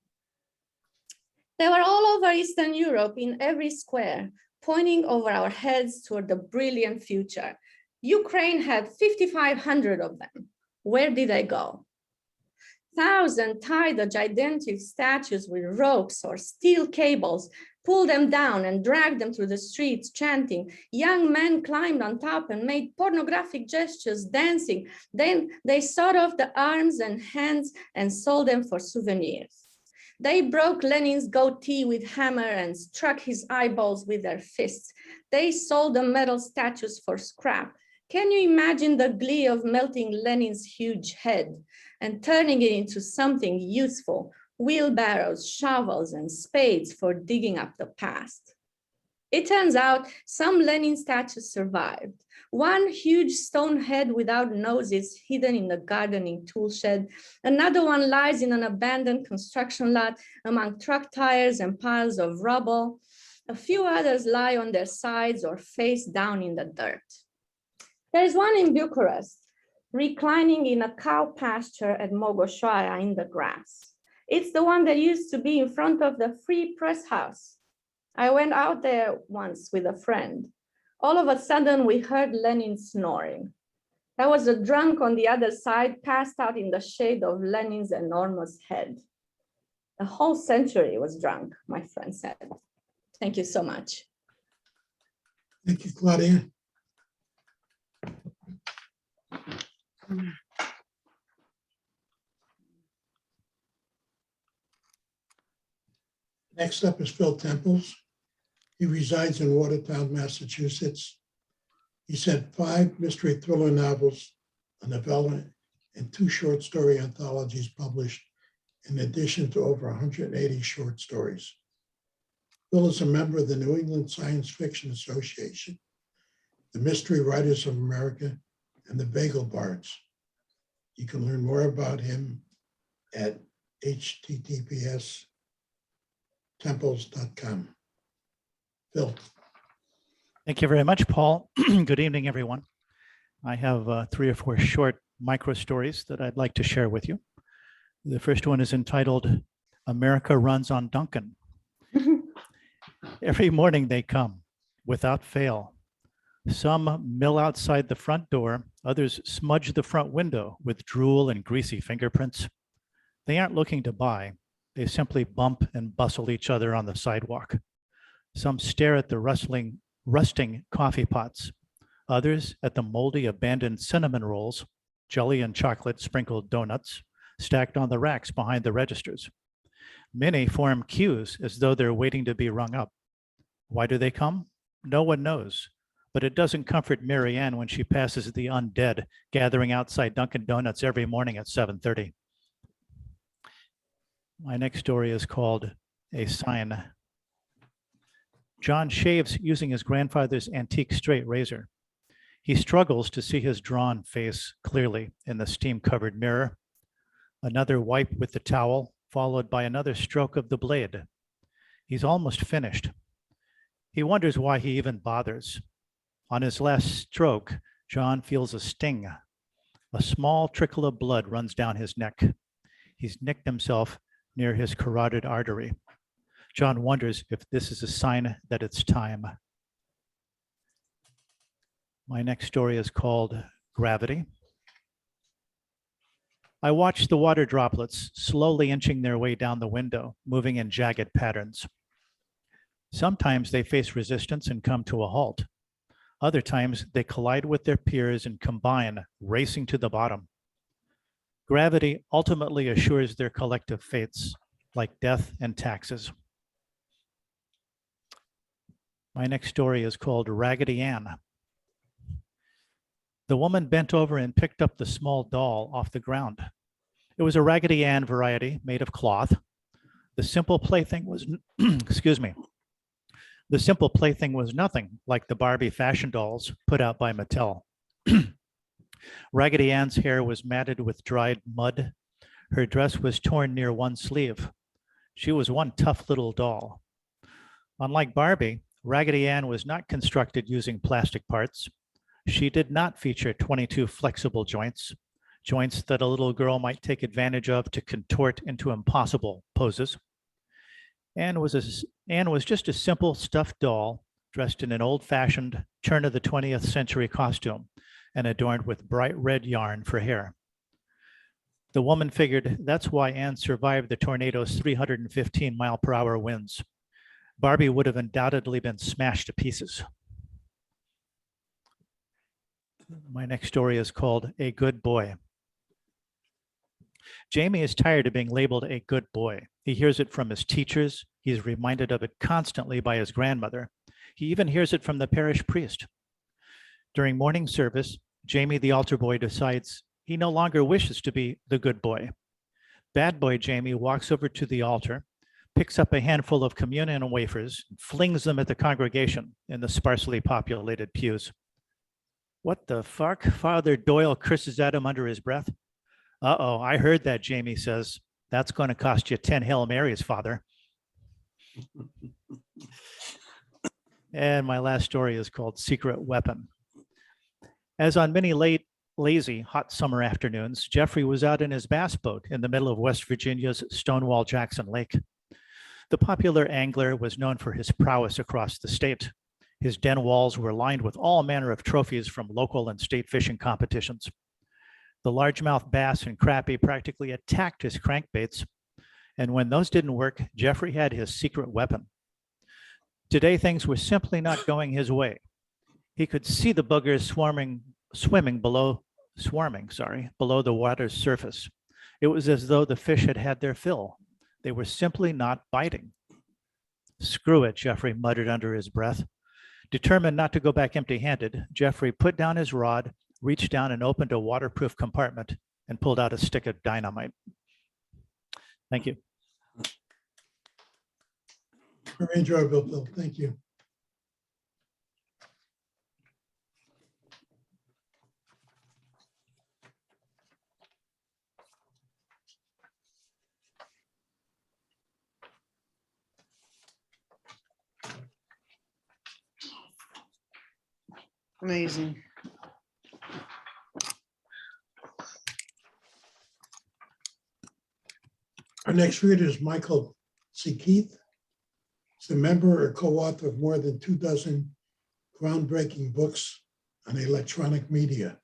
They were all over Eastern Europe in every square, pointing over our heads toward the brilliant future. Ukraine had 5,500 of them. Where did they go? Thousands tied the gigantic statues with ropes or steel cables, pulled them down and dragged them through the streets, chanting. Young men climbed on top and made pornographic gestures, dancing. Then they sawed off the arms and hands and sold them for souvenirs. They broke Lenin's goatee with hammer and struck his eyeballs with their fists. They sold the metal statues for scrap. Can you imagine the glee of melting Lenin's huge head and turning it into something useful? Wheelbarrows, shovels, and spades for digging up the past. It turns out some Lenin statues survived. One huge stone head without nose is hidden in the gardening tool shed. Another one lies in an abandoned construction lot among truck tires and piles of rubble. A few others lie on their sides or face down in the dirt. There's one in Bucharest, reclining in a cow pasture at Mogoshoaya in the grass. It's the one that used to be in front of the Free Press House. I went out there once with a friend. All of a sudden, we heard Lenin snoring. There was a drunk on the other side, passed out in the shade of Lenin's enormous head. The whole century was drunk, my friend said. Thank you so much.
Thank you, Claudia. Next up is Phil Temples. He resides in Watertown, Massachusetts. He's had 5 mystery thriller novels, a novella, and 2 short story anthologies published, in addition to over 180 short stories. Phil is a member of the New England Science Fiction Association, the Mystery Writers of America, and the Bagel Bards. You can learn more about him at https://temples.com. Phil.
Thank you very much, Paul. Good evening, everyone. I have 3 or 4 short micro stories that I'd like to share with you. The first one is entitled America runs on Duncan. Every morning they come, without fail. Some mill outside the front door, others smudge the front window with drool and greasy fingerprints. They aren't looking to buy. They simply bump and bustle each other on the sidewalk. Some stare at the rusting coffee pots. Others at the moldy abandoned cinnamon rolls, jelly and chocolate sprinkled donuts, stacked on the racks behind the registers. Many form queues as though they're waiting to be rung up. Why do they come? No one knows, but it doesn't comfort Mary Ann when she passes the undead gathering outside Dunkin' Donuts every morning at 7:30. My next story is called A Sign. John shaves using his grandfather's antique straight razor. He struggles to see his drawn face clearly in the steam-covered mirror. Another wipe with the towel, followed by another stroke of the blade. He's almost finished. He wonders why he even bothers. On his last stroke, John feels a sting. A small trickle of blood runs down his neck. He's nicked himself near his carotid artery. John wonders if this is a sign that it's time. My next story is called Gravity. I watch the water droplets slowly inching their way down the window, moving in jagged patterns. Sometimes they face resistance and come to a halt. Other times they collide with their peers and combine, racing to the bottom. Gravity ultimately assures their collective fates, like death and taxes. My next story is called Raggedy Ann. The woman bent over and picked up the small doll off the ground. It was a Raggedy Ann variety made of cloth. The simple plaything was, excuse me, the simple plaything was nothing like the Barbie fashion dolls put out by Mattel. Raggedy Ann's hair was matted with dried mud. Her dress was torn near one sleeve. She was one tough little doll. Unlike Barbie, Raggedy Ann was not constructed using plastic parts. She did not feature 22 flexible joints, joints that a little girl might take advantage of to contort into impossible poses. Ann was just a simple stuffed doll dressed in an old-fashioned turn of the 20th century costume and adorned with bright red yarn for hair. The woman figured that's why Ann survived the tornado's 315-mile-per-hour winds. Barbie would have undoubtedly been smashed to pieces. My next story is called A Good Boy. Jamie is tired of being labeled a good boy. He hears it from his teachers. He is reminded of it constantly by his grandmother. He even hears it from the parish priest. During morning service, Jamie, the altar boy, decides he no longer wishes to be the good boy. Bad boy Jamie walks over to the altar, picks up a handful of communion wafers, and flings them at the congregation in the sparsely populated pews. What the fuck? Father Doyle curses at him under his breath. Uh-oh, I heard that, Jamie says. That's going to cost you 10 Hail Marys, Father. And my last story is called Secret Weapon. As on many late, lazy, hot summer afternoons, Jeffrey was out in his bass boat in the middle of West Virginia's Stonewall Jackson Lake. The popular angler was known for his prowess across the state. His den walls were lined with all manner of trophies from local and state fishing competitions. The largemouth bass and crappie practically attacked his crankbaits. And when those didn't work, Jeffrey had his secret weapon. Today, things were simply not going his way. He could see the boogers swimming below the water's surface. It was as though the fish had had their fill. They were simply not biting. Screw it, Jeffrey muttered under his breath. Determined not to go back empty-handed, Jeffrey put down his rod, reached down and opened a waterproof compartment and pulled out a stick of dynamite. Thank you.
Very enjoyable, Bill. Thank you.
Amazing.
Our next reader is Michael C. Keith. He's a member or co-author of more than 24 groundbreaking books on electronic media.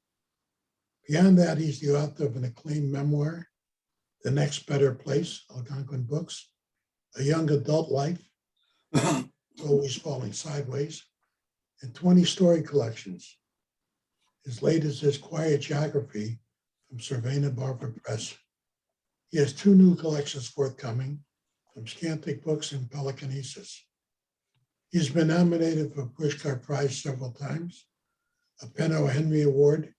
Beyond that, he's the author of an acclaimed memoir, The Next Better Place, Algonquin Books, A Young Adult Life, Always Falling Sideways, and 20 story collections. His latest is Quiet Geography from Savannah-Barbara Press. He has 2 new collections forthcoming from Scantic Books and Pelicanesis. He's been nominated for a Pushcart Prize several times, a Penn O. Henry Award,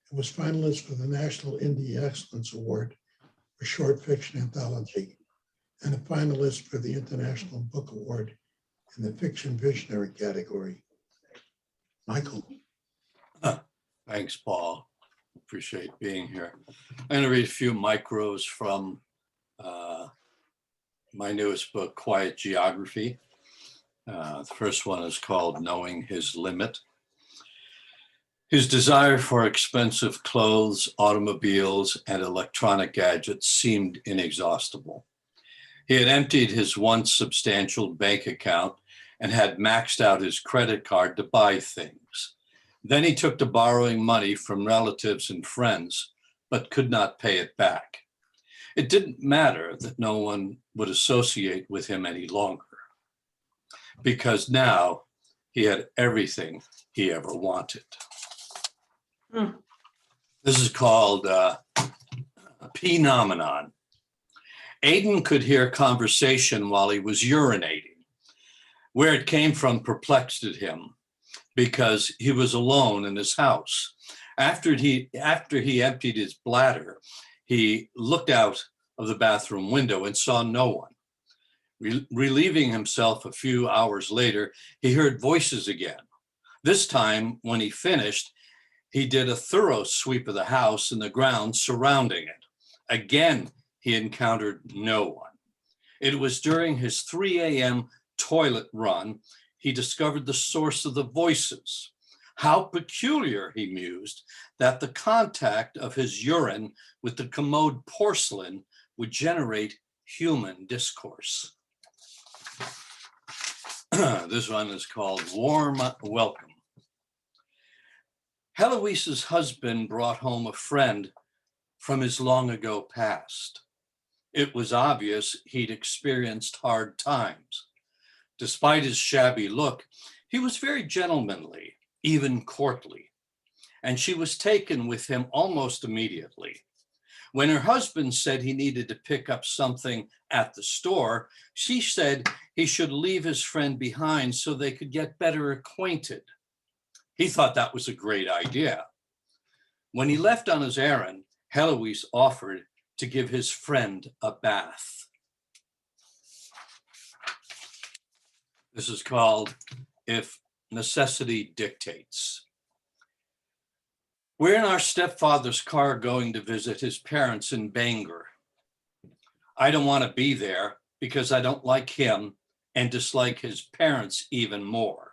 and was finalist for the National Indie Excellence Award for Short Fiction Anthology, and a finalist for the International Book Award in the Fiction Visionary category. Michael.
Thanks, Paul. Appreciate being here. I'm going to read a few micros from my newest book, Quiet Geography. The first one is called Knowing His Limit. His desire for expensive clothes, automobiles, and electronic gadgets seemed inexhaustible. He had emptied his once substantial bank account and had maxed out his credit card to buy things. Then he took to borrowing money from relatives and friends, but could not pay it back. It didn't matter that no one would associate with him any longer, because now he had everything he ever wanted. This is called a phenomenon. Aiden could hear conversation while he was urinating. Where it came from perplexed him because he was alone in his house. After he emptied his bladder, he looked out of the bathroom window and saw no one. Relieving himself a few hours later, he heard voices again. This time, when he finished, he did a thorough sweep of the house and the ground surrounding it. Again, he encountered no one. It was during his 3 a.m. toilet run he discovered the source of the voices. How peculiar, he mused, that the contact of his urine with the commode porcelain would generate human discourse. This one is called Warm Welcome. Heloise's husband brought home a friend from his long ago past. It was obvious he'd experienced hard times. Despite his shabby look, he was very gentlemanly, even courtly, and she was taken with him almost immediately. When her husband said he needed to pick up something at the store, she said he should leave his friend behind so they could get better acquainted. He thought that was a great idea. When he left on his errand, Heloise offered to give his friend a bath. This is called If Necessity Dictates. We're in our stepfather's car going to visit his parents in Bangor. I don't want to be there because I don't like him and dislike his parents even more.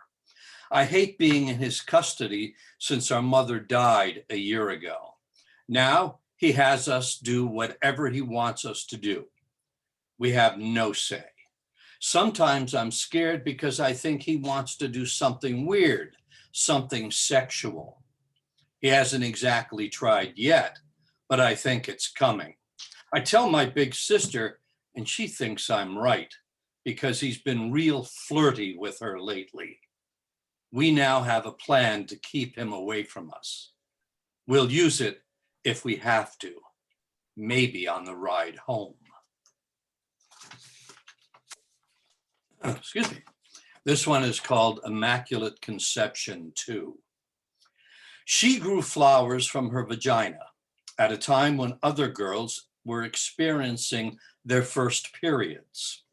I hate being in his custody since our mother died a year ago. Now he has us do whatever he wants us to do. We have no say. Sometimes I'm scared because I think he wants to do something weird, something sexual. He hasn't exactly tried yet, but I think it's coming. I tell my big sister, and she thinks I'm right because he's been real flirty with her lately. We now have a plan to keep him away from us. We'll use it if we have to, maybe on the ride home. Excuse me. This one is called Immaculate Conception 2. She grew flowers from her vagina at a time when other girls were experiencing their first periods.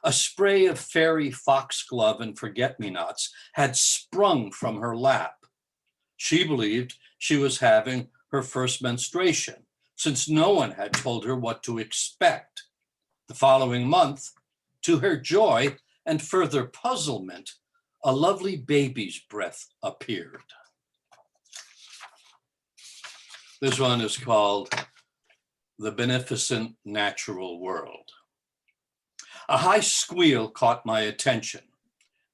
A spray of fairy foxglove and forget-me-nots had sprung from her lap. She believed she was having her first menstruation, since no one had told her what to expect. The following month, to her joy and further puzzlement, a lovely baby's breath appeared. This one is called The Beneficent Natural World. A high squeal caught my attention,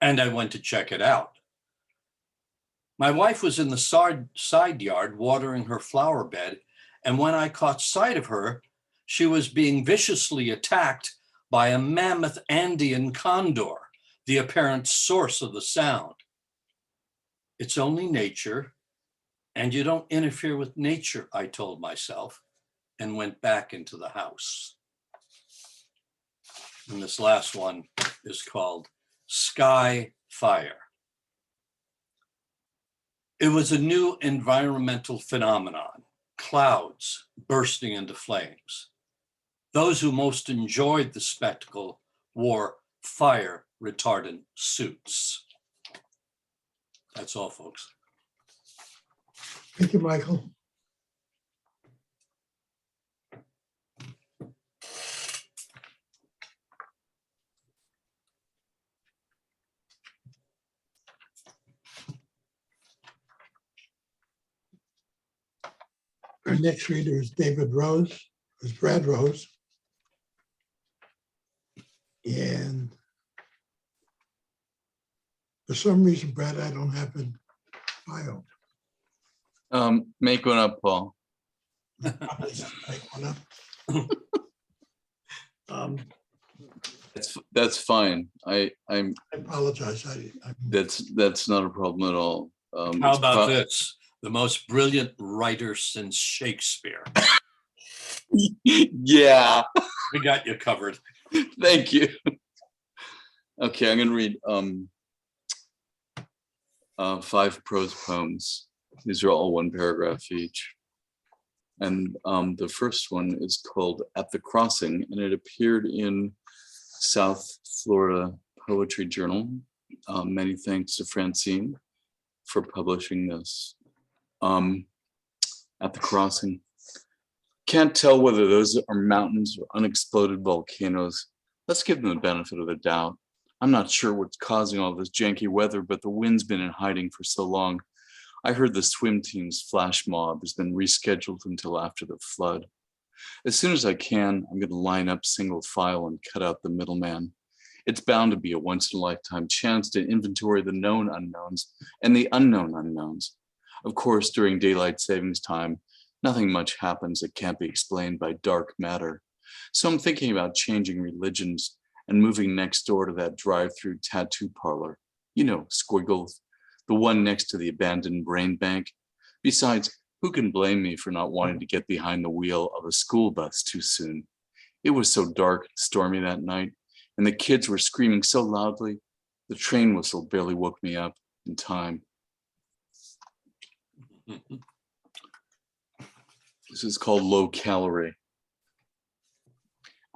and I went to check it out. My wife was in the side yard watering her flower bed, and when I caught sight of her, she was being viciously attacked by a mammoth Andean condor, the apparent source of the sound. It's only nature, and you don't interfere with nature, I told myself, and went back into the house. And this last one is called Sky Fire. It was a new environmental phenomenon, clouds bursting into flames. Those who most enjoyed the spectacle wore fire retardant suits. That's all, folks.
Thank you, Michael. Our next reader is David Rose, is Brad Rose. And for some reason, Brad, I don't have a bio.
Make one up, Paul.
Make one up.
That's fine. I'm
I apologize.
that's not a problem at all.
How about this? The most brilliant writer since Shakespeare.
Yeah,
We got you covered.
thank you. Okay, I'm gonna read 5 prose poems. These are all 1 paragraph each. And the first one is called At the Crossing, and it appeared in South Florida Poetry Journal. Many thanks to Francine for publishing this. At the Crossing. Can't tell whether those are mountains or unexploded volcanoes. Let's give them the benefit of the doubt. I'm not sure what's causing all this janky weather, but the wind's been in hiding for so long. I heard the swim team's flash mob has been rescheduled until after the flood. As soon as I can, I'm going to line up single file and cut out the middleman. It's bound to be a once-in-a-lifetime chance to inventory the known unknowns and the unknown unknowns. Of course, during daylight savings time, nothing much happens that can't be explained by dark matter. So I'm thinking about changing religions and moving next door to that drive-through tattoo parlor. You know, Squiggles, the one next to the abandoned brain bank. Besides, who can blame me for not wanting to get behind the wheel of a school bus too soon? It was so dark and stormy that night, and the kids were screaming so loudly, the train whistle barely woke me up in time. This is called Low Calorie.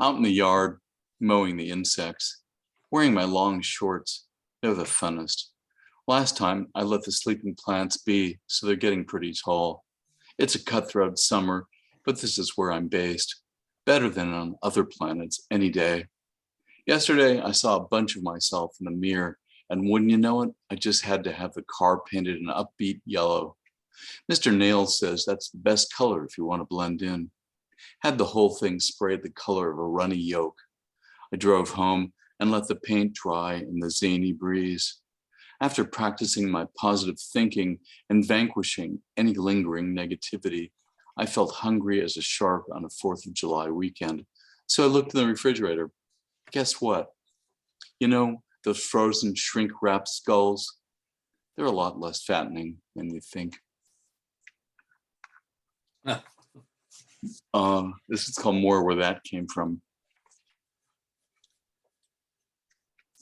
Out in the yard, mowing the insects, wearing my long shorts, they're the funnest. Last time, I let the sleeping plants be, so they're getting pretty tall. It's a cutthroat summer, but this is where I'm based. Better than on other planets any day. Yesterday, I saw a bunch of myself in the mirror, and wouldn't you know it, I just had to have the car painted an upbeat yellow. Mr. Nails says that's the best color if you want to blend in. Had the whole thing sprayed the color of a runny yolk. I drove home and let the paint dry in the zany breeze. After practicing my positive thinking and vanquishing any lingering negativity, I felt hungry as a shark on a 4th of July weekend. So I looked in the refrigerator. Guess what? You know, those frozen shrink-wrapped skulls, they're a lot less fattening than you think. This is called More Where That Came From.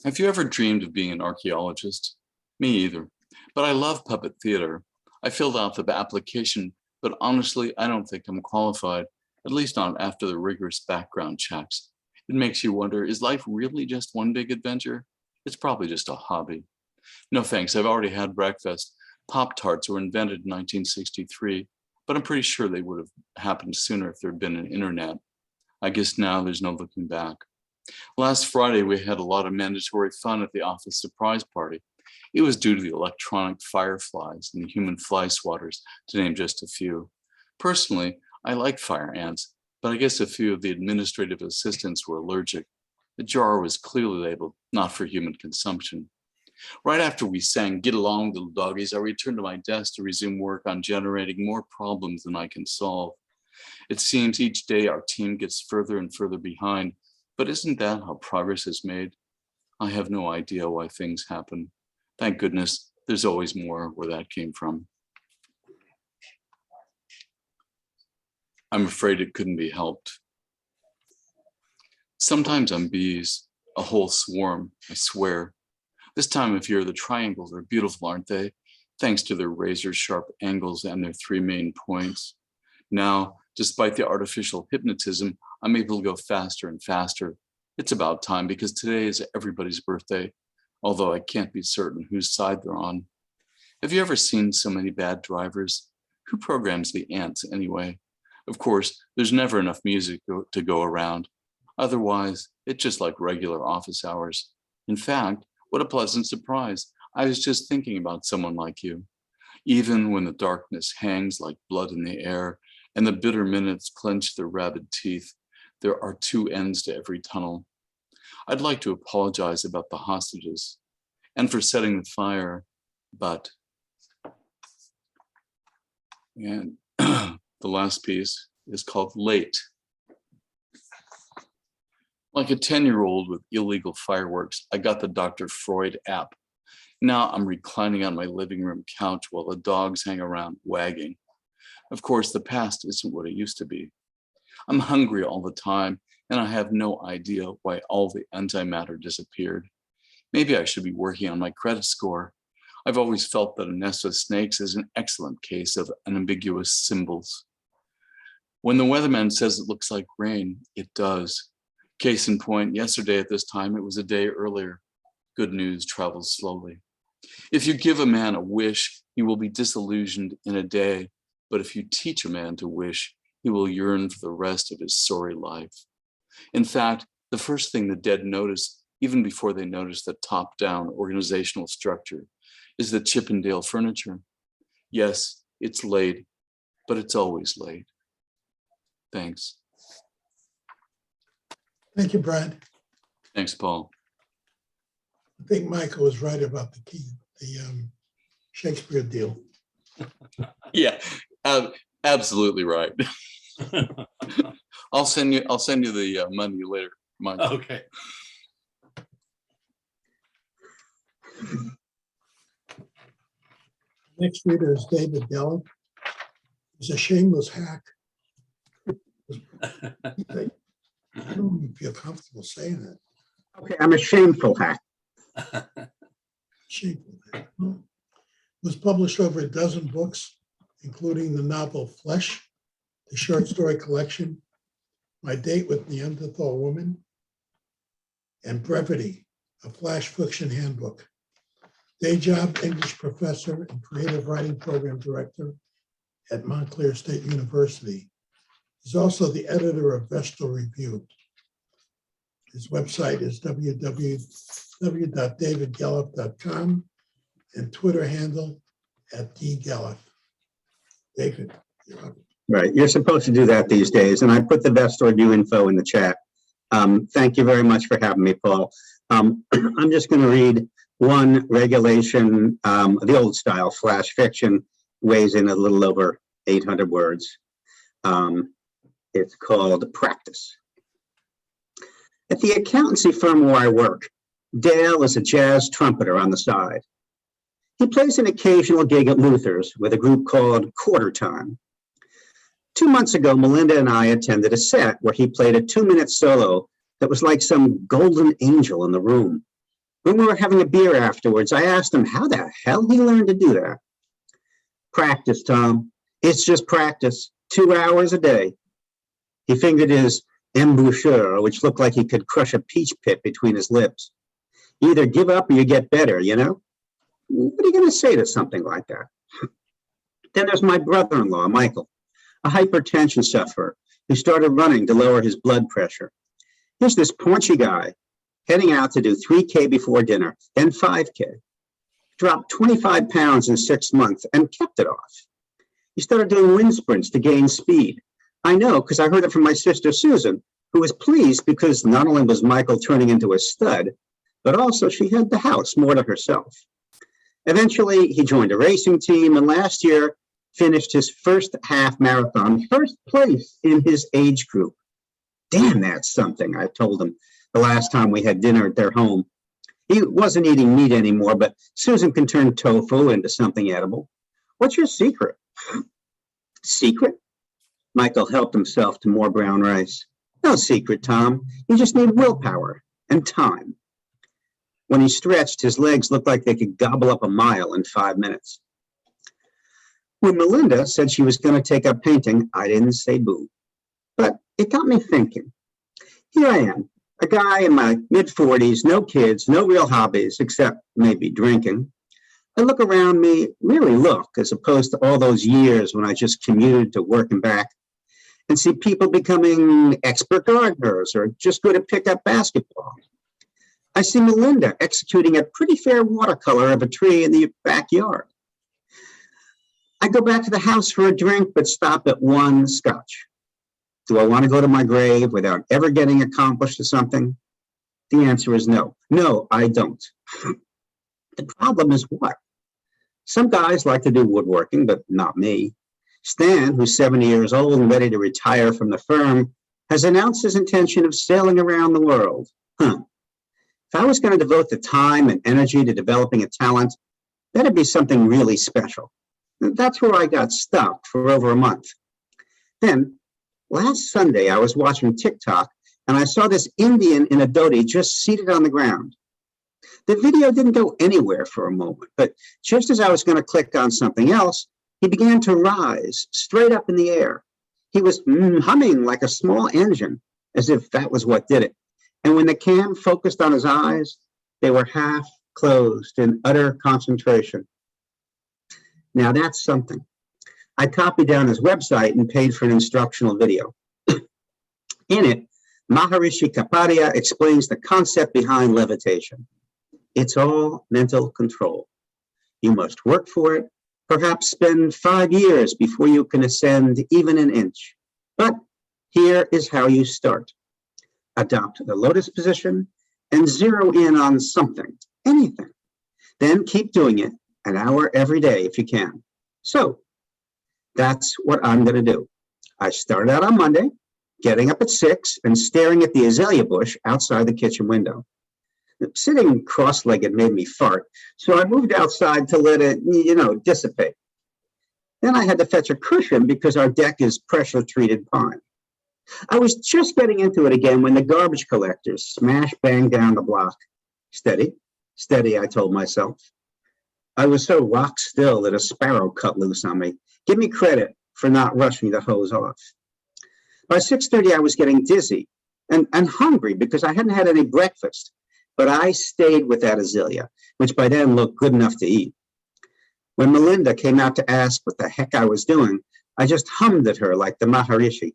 Have you ever dreamed of being an archaeologist? Me either, but I love puppet theater. I filled out the application, but honestly, I don't think I'm qualified, at least not after the rigorous background checks. It makes you wonder, is life really just one big adventure? It's probably just a hobby. No thanks, I've already had breakfast. Pop-Tarts were invented in 1963, but I'm pretty sure they would have happened sooner if there'd been an internet. I guess now there's no looking back. Last Friday, we had a lot of mandatory fun at the office surprise party. It was due to the electronic fireflies and the human fly swatters, to name just a few. Personally, I like fire ants, but I guess a few of the administrative assistants were allergic. The jar was clearly labeled not for human consumption. Right after we sang "Get Along, Little Doggies," I returned to my desk to resume work on generating more problems than I can solve. It seems each day our team gets further and further behind, but isn't that how progress is made? I have no idea why things happen. Thank goodness there's always more where that came from. I'm afraid it couldn't be helped. Sometimes on bees, a whole swarm, I swear. This time of year, the triangles are beautiful, aren't they? Thanks to their razor-sharp angles and their three main points. Now, despite the artificial hypnotism, I'm able to go faster and faster. It's about time because today is everybody's birthday, although I can't be certain whose side they're on. Have you ever seen so many bad drivers? Who programs the ants anyway? Of course, there's never enough music to go around. Otherwise, it's just like regular office hours. In fact, what a pleasant surprise. I was just thinking about someone like you. Even when the darkness hangs like blood in the air and the bitter minutes clench their rabid teeth, there are two ends to every tunnel. I'd like to apologize about the hostages and for setting the fire, but, and the last piece is called Late. Like a 10-year-old with illegal fireworks, I got the Dr. Freud app. Now I'm reclining on my living room couch while the dogs hang around wagging. Of course, the past isn't what it used to be. I'm hungry all the time, and I have no idea why all the antimatter disappeared. Maybe I should be working on my credit score. I've always felt that a nest of snakes is an excellent case of unambiguous symbols. When the weatherman says it looks like rain, it does. Case in point, yesterday at this time, it was a day earlier. Good news travels slowly. If you give a man a wish, he will be disillusioned in a day. But if you teach a man to wish, he will yearn for the rest of his sorry life. In fact, the first thing the dead notice, even before they notice the top-down organizational structure, is the Chippendale furniture. Yes, it's late, but it's always late. Thanks.
Thank you, Brad.
Thanks, Paul.
I think Michael was right about the Shakespeare deal.
Yeah, absolutely right. I'll send you the money later, Mike.
Okay.
Next reader is David Gallup. He's a shameless hack. I don't even feel comfortable saying that.
Okay, I'm a shameful hack.
Shameful hack. Was published over a dozen books, including the novel Flesh, the short story collection, My Date with Neanderthal Woman, and Brevity, a flash fiction handbook. Day job, English professor and creative writing program director at Montclair State University. He's also the editor of Vestal Review. His website is www.davidgallup.com and Twitter handle @dgallup. David, you're up.
Right, you're supposed to do that these days, and I put the Vestal Review info in the chat. Thank you very much for having me, Paul. I'm just going to read one regulation, the old style flash fiction, weighs in a little over 800 words. It's called Practice. At the accountancy firm where I work, Dale is a jazz trumpeter on the side. He plays an occasional gig at Luther's with a group called Quarter Time. 2 months ago, Melinda and I attended a set where he played a 2-minute solo that was like some golden angel in the room. When we were having a beer afterwards, I asked him how the hell he learned to do that. Practice, Tom. It's just practice. 2 hours a day. He fingered his embouchure, which looked like he could crush a peach pit between his lips. You either give up or you get better, you know? What are you going to say to something like that? Then there's my brother-in-law, Michael, a hypertension sufferer who started running to lower his blood pressure. Here's this paunchy guy heading out to do 3K before dinner, then 5K. Dropped 25 pounds in 6 months and kept it off. He started doing wind sprints to gain speed. I know because I heard it from my sister Susan, who was pleased because not only was Michael turning into a stud, but also she had the house more to herself. Eventually, he joined a racing team, and last year finished his first half marathon, first place in his age group. Damn, that's something, I told him the last time we had dinner at their home. He wasn't eating meat anymore, but Susan can turn tofu into something edible. What's your secret? Secret? Michael helped himself to more brown rice. No secret, Tom. You just need willpower and time. When he stretched, his legs looked like they could gobble up a mile in 5 minutes. When Melinda said she was going to take up painting, I didn't say boo. But it got me thinking. Here I am, a guy in my mid-40s, no kids, no real hobbies, except maybe drinking. I look around me, really look, as opposed to all those years when I just commuted to work and back, and see people becoming expert gardeners or just good at pick up basketball. I see Melinda executing a pretty fair watercolor of a tree in the backyard. I go back to the house for a drink, but stop at one scotch. Do I want to go to my grave without ever getting accomplished at something? The answer is no. No, I don't. The problem is what? Some guys like to do woodworking, but not me. Stan, who's 70 years old and ready to retire from the firm, has announced his intention of sailing around the world. If I was going to devote the time and energy to developing a talent, that'd be something really special. That's where I got stuck for over a month. Then, last Sunday, I was watching TikTok and I saw this Indian in a dhoti just seated on the ground. The video didn't go anywhere for a moment, but just as I was going to click on something else, he began to rise straight up in the air. He was humming like a small engine, as if that was what did it. And when the cam focused on his eyes, they were half closed in utter concentration. Now that's something. I copied down his website and paid for an instructional video. In it, Maharishi Kapadia explains the concept behind levitation. It's all mental control. You must work for it, perhaps spend 5 years before you can ascend even an inch. But here is how you start. Adopt the lotus position and zero in on something, anything. Then keep doing it an hour every day if you can. So that's what I'm going to do. I started out on Monday, getting up at 6 and staring at the azalea bush outside the kitchen window. Sitting cross-legged made me fart, so I moved outside to let it, dissipate. Then I had to fetch a cushion because our deck is pressure-treated pine. I was just getting into it again when the garbage collectors smash bang down the block. Steady, steady, I told myself. I was so rock still that a sparrow cut loose on me. Give me credit for not rushing the hose off. By 6:30, I was getting dizzy and hungry because I hadn't had any breakfast. But I stayed with that azalea, which by then looked good enough to eat. When Melinda came out to ask what the heck I was doing, I just hummed at her like the Maharishi.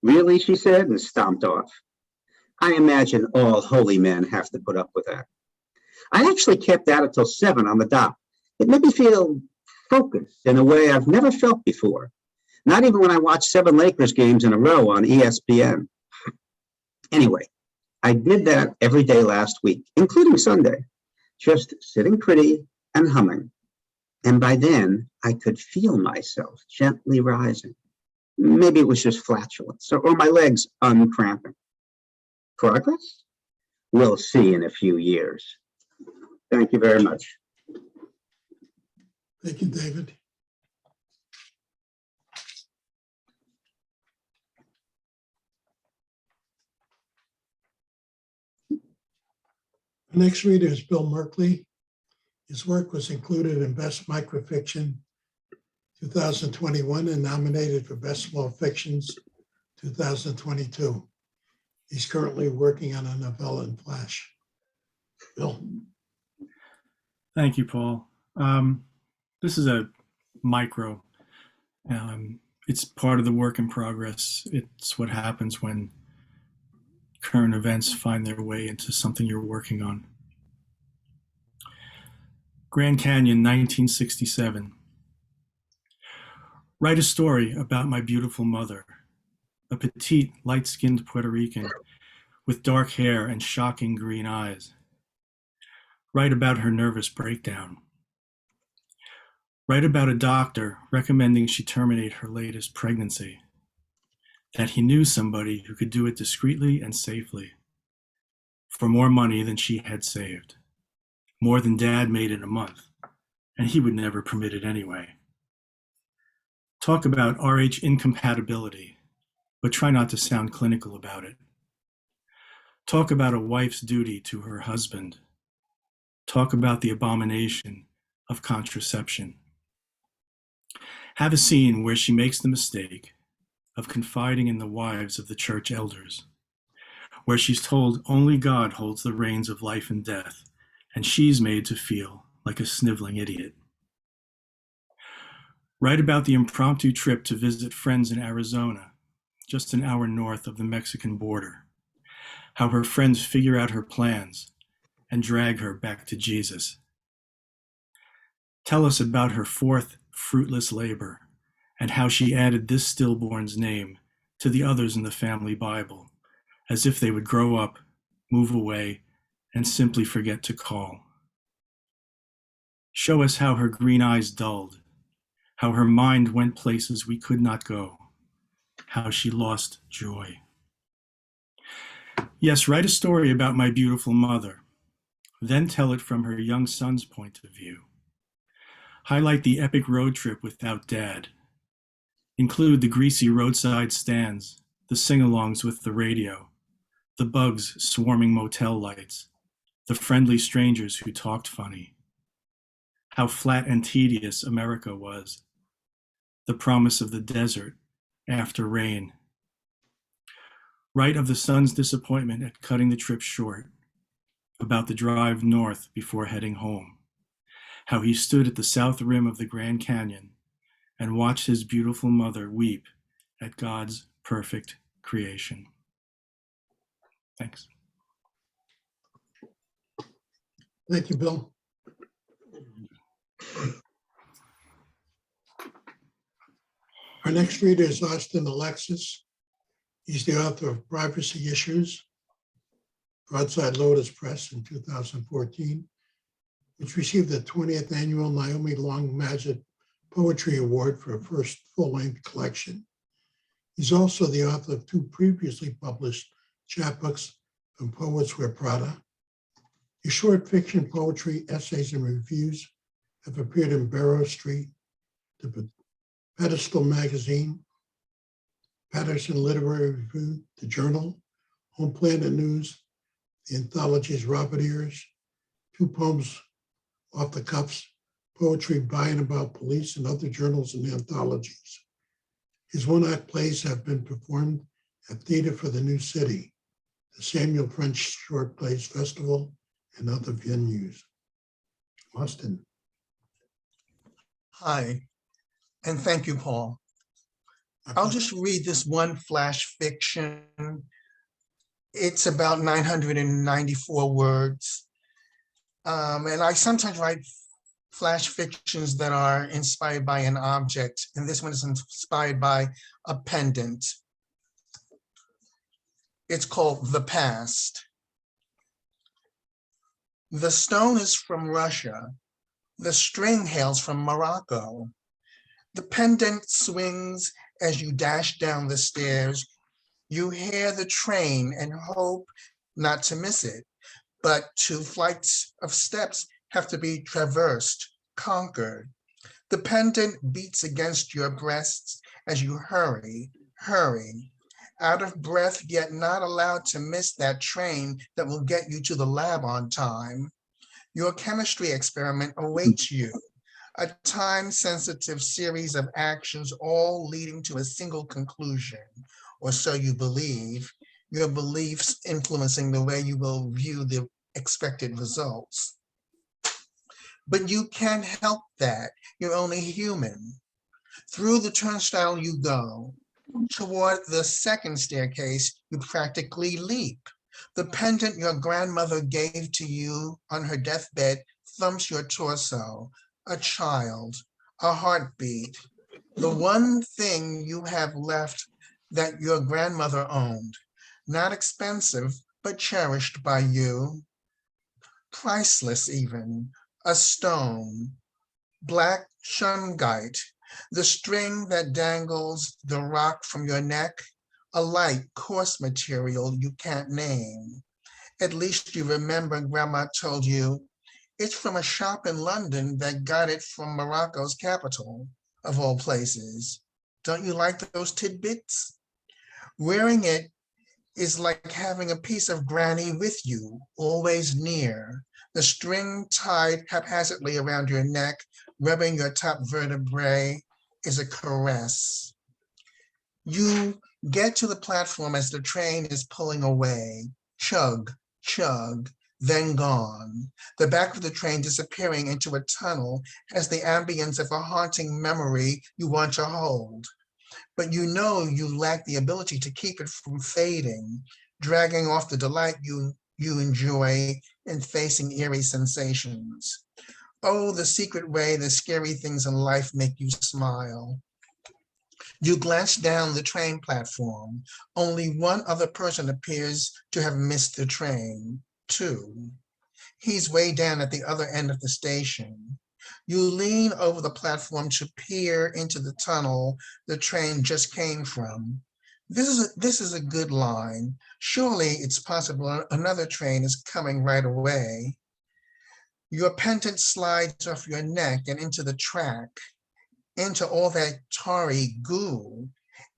Really, she said, and stomped off. I imagine all holy men have to put up with that. I actually kept at it till 7 on the dot. It made me feel focused in a way I've never felt before. Not even when I watched 7 Lakers games in a row on ESPN. Anyway, I did that every day last week, including Sunday, just sitting pretty and humming. And by then, I could feel myself gently rising. Maybe it was just flatulence or my legs uncramping. Progress? We'll see in a few years. Thank you very much.
Thank you, David. The next reader is Bill Merkley. His work was included in Best Microfiction 2021 and nominated for Best Small Fictions 2022. He's currently working on a novella in Flash. Bill.
Thank you, Paul. This is a micro. It's part of the work in progress. It's what happens when current events find their way into something you're working on. Grand Canyon, 1967. Write a story about my beautiful mother. a petite, light-skinned Puerto Rican with dark hair and shocking green eyes. Write about her nervous breakdown. Write about a doctor recommending she terminate her latest pregnancy, that he knew somebody who could do it discreetly and safely, for more money than she had saved, more than Dad made in a month, and he would never permit it anyway. Talk about RH incompatibility, but try not to sound clinical about it. Talk about a wife's duty to her husband. Talk about the abomination of contraception. Have a scene where she makes the mistake of confiding in the wives of the church elders, where she's told only God holds the reins of life and death, and she's made to feel like a sniveling idiot. Write about the impromptu trip to visit friends in Arizona, just an hour north of the Mexican border, how her friends figure out her plans and drag her back to Jesus. Tell us about her fourth fruitless labor and how she added this stillborn's name to the others in the family Bible, as if they would grow up, move away, and simply forget to call. Show us how her green eyes dulled, how her mind went places we could not go, how she lost joy. Yes, write a story about my beautiful mother, then tell it from her young son's point of view. Highlight the epic road trip without Dad. Include the greasy roadside stands, the sing-alongs with the radio, the bugs swarming motel lights, the friendly strangers who talked funny. How flat and tedious America was. The promise of the desert after rain. Write of the son's disappointment at cutting the trip short, about the drive north before heading home, how he stood at the south rim of the Grand Canyon and watched his beautiful mother weep at God's perfect creation. Thanks.
Thank you, Bill. Our next reader is Austin Alexis. He's the author of Privacy Issues, Broadside Lotus Press in 2014, which received the 20th annual Naomi Long Madgett Poetry Award for a first full-length collection. He's also the author of two previously published chapbooks, From Poets Wear Prada. His short fiction, poetry, essays, and reviews have appeared in Barrow Street, the Pedestal Magazine, Patterson Literary Review, The Journal, Home Planet News, the anthologies Robert Ears, two poems off the cuffs, poetry by and about police, and other journals and anthologies. His one-act plays have been performed at Theater for the New City, the Samuel French Short Plays Festival, and other venues. Austin.
Hi, and thank you, Paul. I'll just read this one flash fiction. It's about 994 words. And I sometimes write flash fictions that are inspired by an object, and this one is inspired by a pendant. It's called The Past. The stone is from Russia. The string hails from Morocco. The pendant swings as you dash down the stairs. You hear the train and hope not to miss it, but 2 flights of steps have to be traversed, conquered. The pendant beats against your breasts as you hurry, out of breath, yet not allowed to miss that train that will get you to the lab on time. Your chemistry experiment awaits you, a time-sensitive series of actions, all leading to a single conclusion, or so you believe, your beliefs influencing the way you will view the expected results. But you can't help that. You're only human. Through the turnstile you go. Toward the second staircase, you practically leap. The pendant your grandmother gave to you on her deathbed thumps your torso, a child, a heartbeat. The one thing you have left that your grandmother owned. Not expensive, but cherished by you. Priceless even, a stone, black shungite, the string that dangles the rock from your neck, a light, coarse material you can't name. At least you remember Grandma told you it's from a shop in London that got it from Morocco's capital, of all places. Don't you like those tidbits? Wearing it is like having a piece of granny with you, always near. The string tied haphazardly around your neck, rubbing your top vertebrae, is a caress. You get to the platform as the train is pulling away. Chug, chug, then gone. The back of the train disappearing into a tunnel has the ambience of a haunting memory you want to hold. But you know you lack the ability to keep it from fading, dragging off the delight you enjoy in facing eerie sensations. Oh, the secret way the scary things in life make you smile. You glance down the train platform. Only one other person appears to have missed the train. Two. He's way down at the other end of the station. You lean over the platform to peer into the tunnel the train just came from. This is a good line. Surely it's possible another train is coming right away. Your pendant slides off your neck and into the track, into all that tarry goo,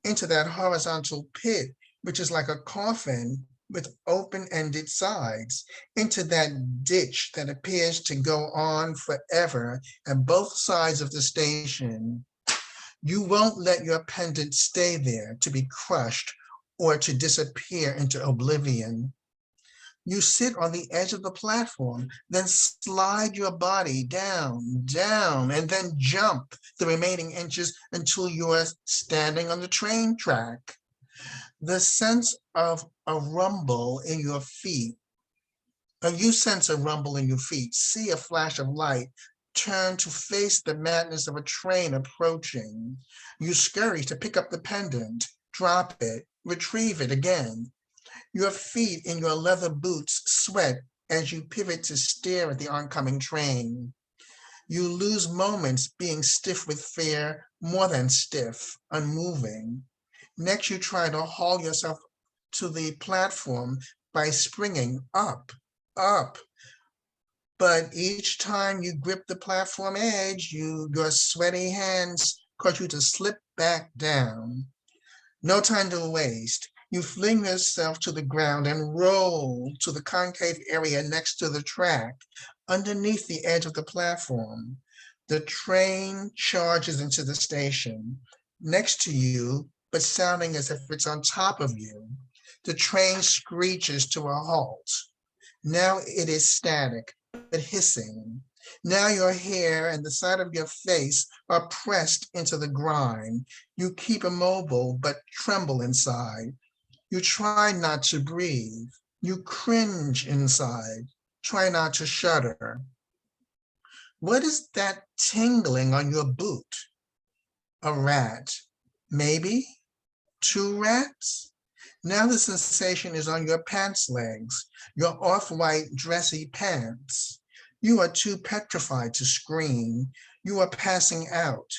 into that horizontal pit, which is like a coffin with open-ended sides, into that ditch that appears to go on forever at both sides of the station. You won't let your pendant stay there to be crushed or to disappear into oblivion. You sit on the edge of the platform, then slide your body down, down, and then jump the remaining inches until you're standing on the train track. The sense of a rumble in your feet, you sense a rumble in your feet, see a flash of light, turn to face the madness of a train approaching. You scurry to pick up the pendant, drop it, retrieve it again. Your feet in your leather boots sweat as you pivot to stare at the oncoming train. You lose moments being stiff with fear, more than stiff, unmoving. Next, you try to haul yourself to the platform by springing up, up. But each time you grip the platform edge, your sweaty hands cause you to slip back down. No time to waste. You fling yourself to the ground and roll to the concave area next to the track, underneath the edge of the platform. The train charges into the station. Next to you, but sounding as if it's on top of you, the train screeches to a halt. Now it is static, but hissing. Now your hair and the side of your face are pressed into the grind. You keep immobile, but tremble inside. You try not to breathe. You cringe inside. Try not to shudder. What is that tingling on your boot? A rat, maybe? 2 rats? Now the sensation is on your pants legs, your off-white dressy pants. You are too petrified to scream. You are passing out.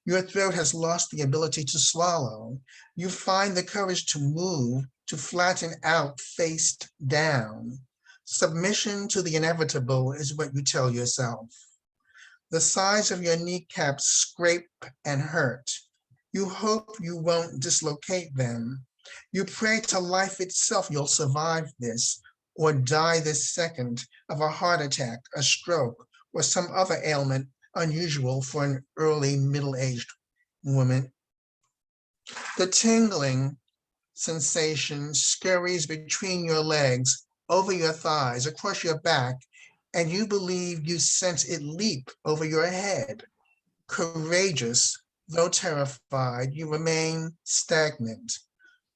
Your throat has lost the ability to swallow. You find the courage to move, to flatten out face down. Submission to the inevitable is what you tell yourself. The sides of your kneecaps scrape and hurt. You hope you won't dislocate them. You pray to life itself you'll survive this, or die this second of a heart attack, a stroke, or some other ailment unusual for an early middle-aged woman. The tingling sensation scurries between your legs, over your thighs, across your back, and you believe you sense it leap over your head. Courageous, though terrified, you remain stagnant,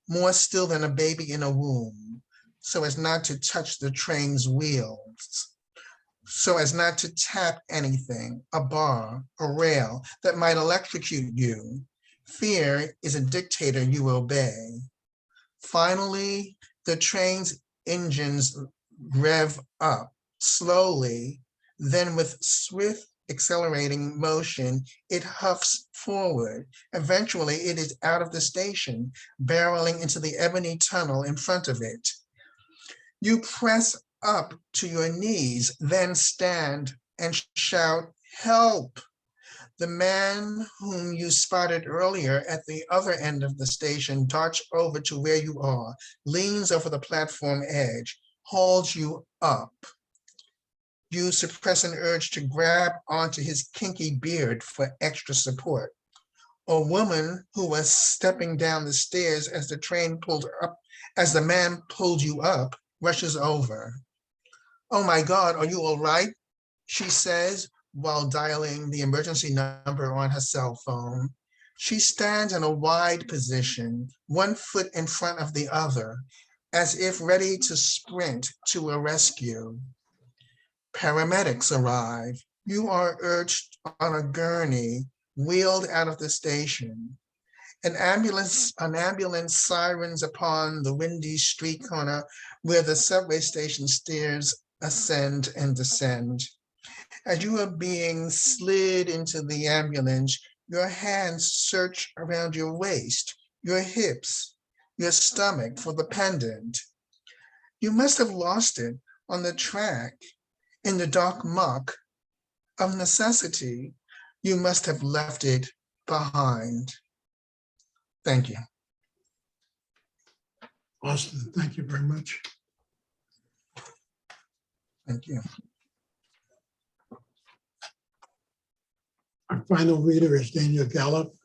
more still than a baby in a womb, so as not to touch the train's wheels, so as not to tap anything, a bar, a rail that might electrocute you. Fear is a dictator you obey. Finally, the train's engines rev up slowly, then with swift accelerating motion, it huffs forward. Eventually, it is out of the station, barreling into the ebony tunnel in front of it. You press up to your knees, then stand and shout, "Help!" The man whom you spotted earlier at the other end of the station darts over to where you are, leans over the platform edge, hauls you up. You suppress an urge to grab onto his kinky beard for extra support. A woman who was stepping down the stairs as the train pulled up, as the man pulled you up, rushes over. "Oh my God, are you all right?" she says while dialing the emergency number on her cell phone. She stands in a wide position, one foot in front of the other, as if ready to sprint to a rescue. Paramedics arrive. You are urged on a gurney, wheeled out of the station. An ambulance sirens upon the windy street corner where the subway station stairs ascend and descend. As you are being slid into the ambulance, your hands search around your waist, your hips, your stomach for the pendant. You must have lost it on the track in the dark muck of necessity. You must have left it behind. Thank you.
Austin, thank you very much.
Thank you.
Our final reader is Daniel Gallup.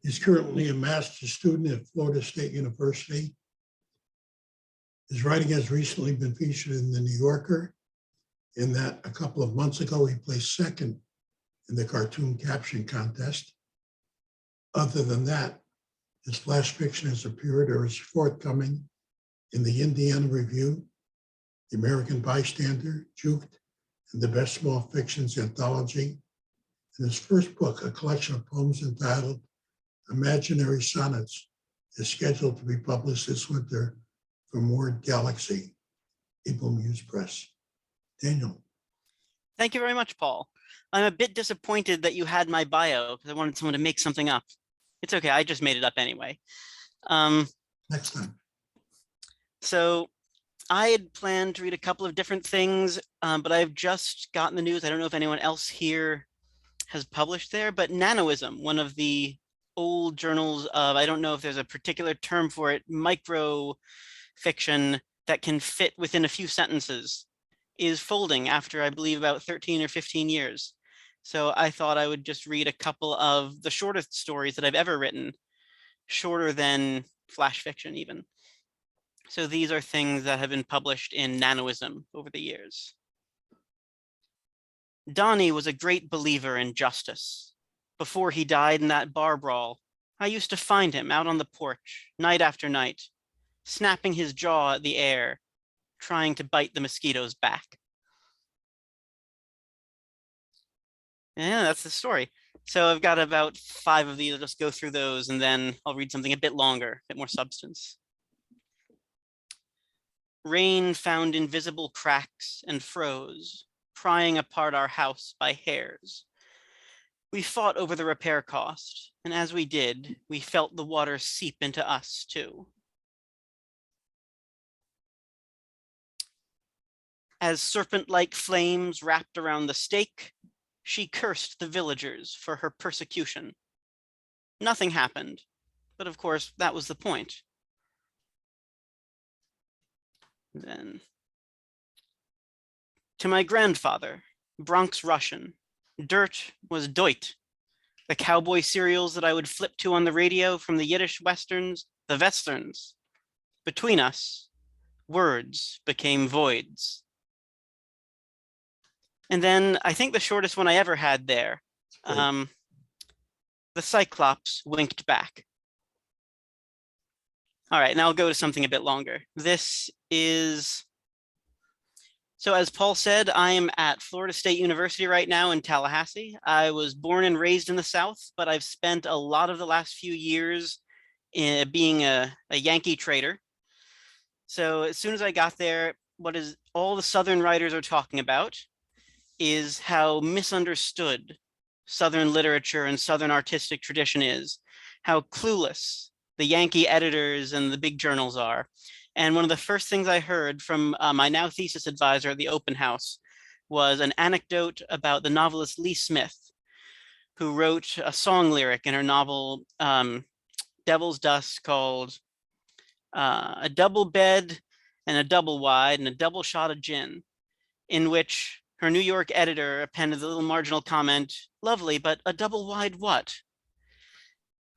He's currently a master's student at Florida State University. His writing has recently been featured in the New Yorker, in that a couple of months ago, he placed second in the cartoon caption contest. Other than that, his flash fiction has appeared or is forthcoming in the Indiana Review, the American Bystander, Juked, and the Best Small Fictions Anthology. And his first book, a collection of poems entitled Imaginary Sonnets, is scheduled to be published this winter from Word Galaxy, FBomb News Press. Daniel.
Thank you very much, Paul. I'm a bit disappointed that you had my bio because I wanted someone to make something up. It's okay, I just made it up anyway.
Next time.
So I had planned to read a couple of different things, but I've just gotten the news. I don't know if anyone else here has published there, but Nanoism, one of the old journals of, I don't know if there's a particular term for it, micro fiction that can fit within a few sentences, is folding after, I believe, about 13 or 15 years. So I thought I would just read a couple of the shortest stories that I've ever written, shorter than flash fiction even. So these are things that have been published in Nanoism over the years. Donnie was a great believer in justice. Before he died in that bar brawl, I used to find him out on the porch, night after night, snapping his jaw at the air, trying to bite the mosquitoes back. Yeah, that's the story. So I've got about 5 of these. I'll just go through those and then I'll read something a bit longer, a bit more substance. Rain found invisible cracks and froze, prying apart our house by hairs. We fought over the repair cost, and as we did, we felt the water seep into us too. As serpent-like flames wrapped around the stake, she cursed the villagers for her persecution. Nothing happened, but of course, that was the point. Then, to my grandfather, Bronx Russian, dirt was Deut, the cowboy serials that I would flip to on the radio from the Yiddish westerns, the westerns. Between us, words became voids. And then I think the shortest one I ever had there, the Cyclops winked back. All right, now I'll go to something a bit longer. This is So as Paul said, I am at Florida State University right now in Tallahassee. I was born and raised in the South, but I've spent a lot of the last few years being a Yankee trader. So as soon as I got there, what is all the Southern writers are talking about is how misunderstood Southern literature and Southern artistic tradition is, how clueless the Yankee editors and the big journals are. And one of the first things I heard from my now thesis advisor at the open house was an anecdote about the novelist Lee Smith, who wrote a song lyric in her novel Devil's Dust called A Double Bed and a Double Wide and a Double Shot of Gin, in which her New York editor appended the little marginal comment, lovely, but a double wide what?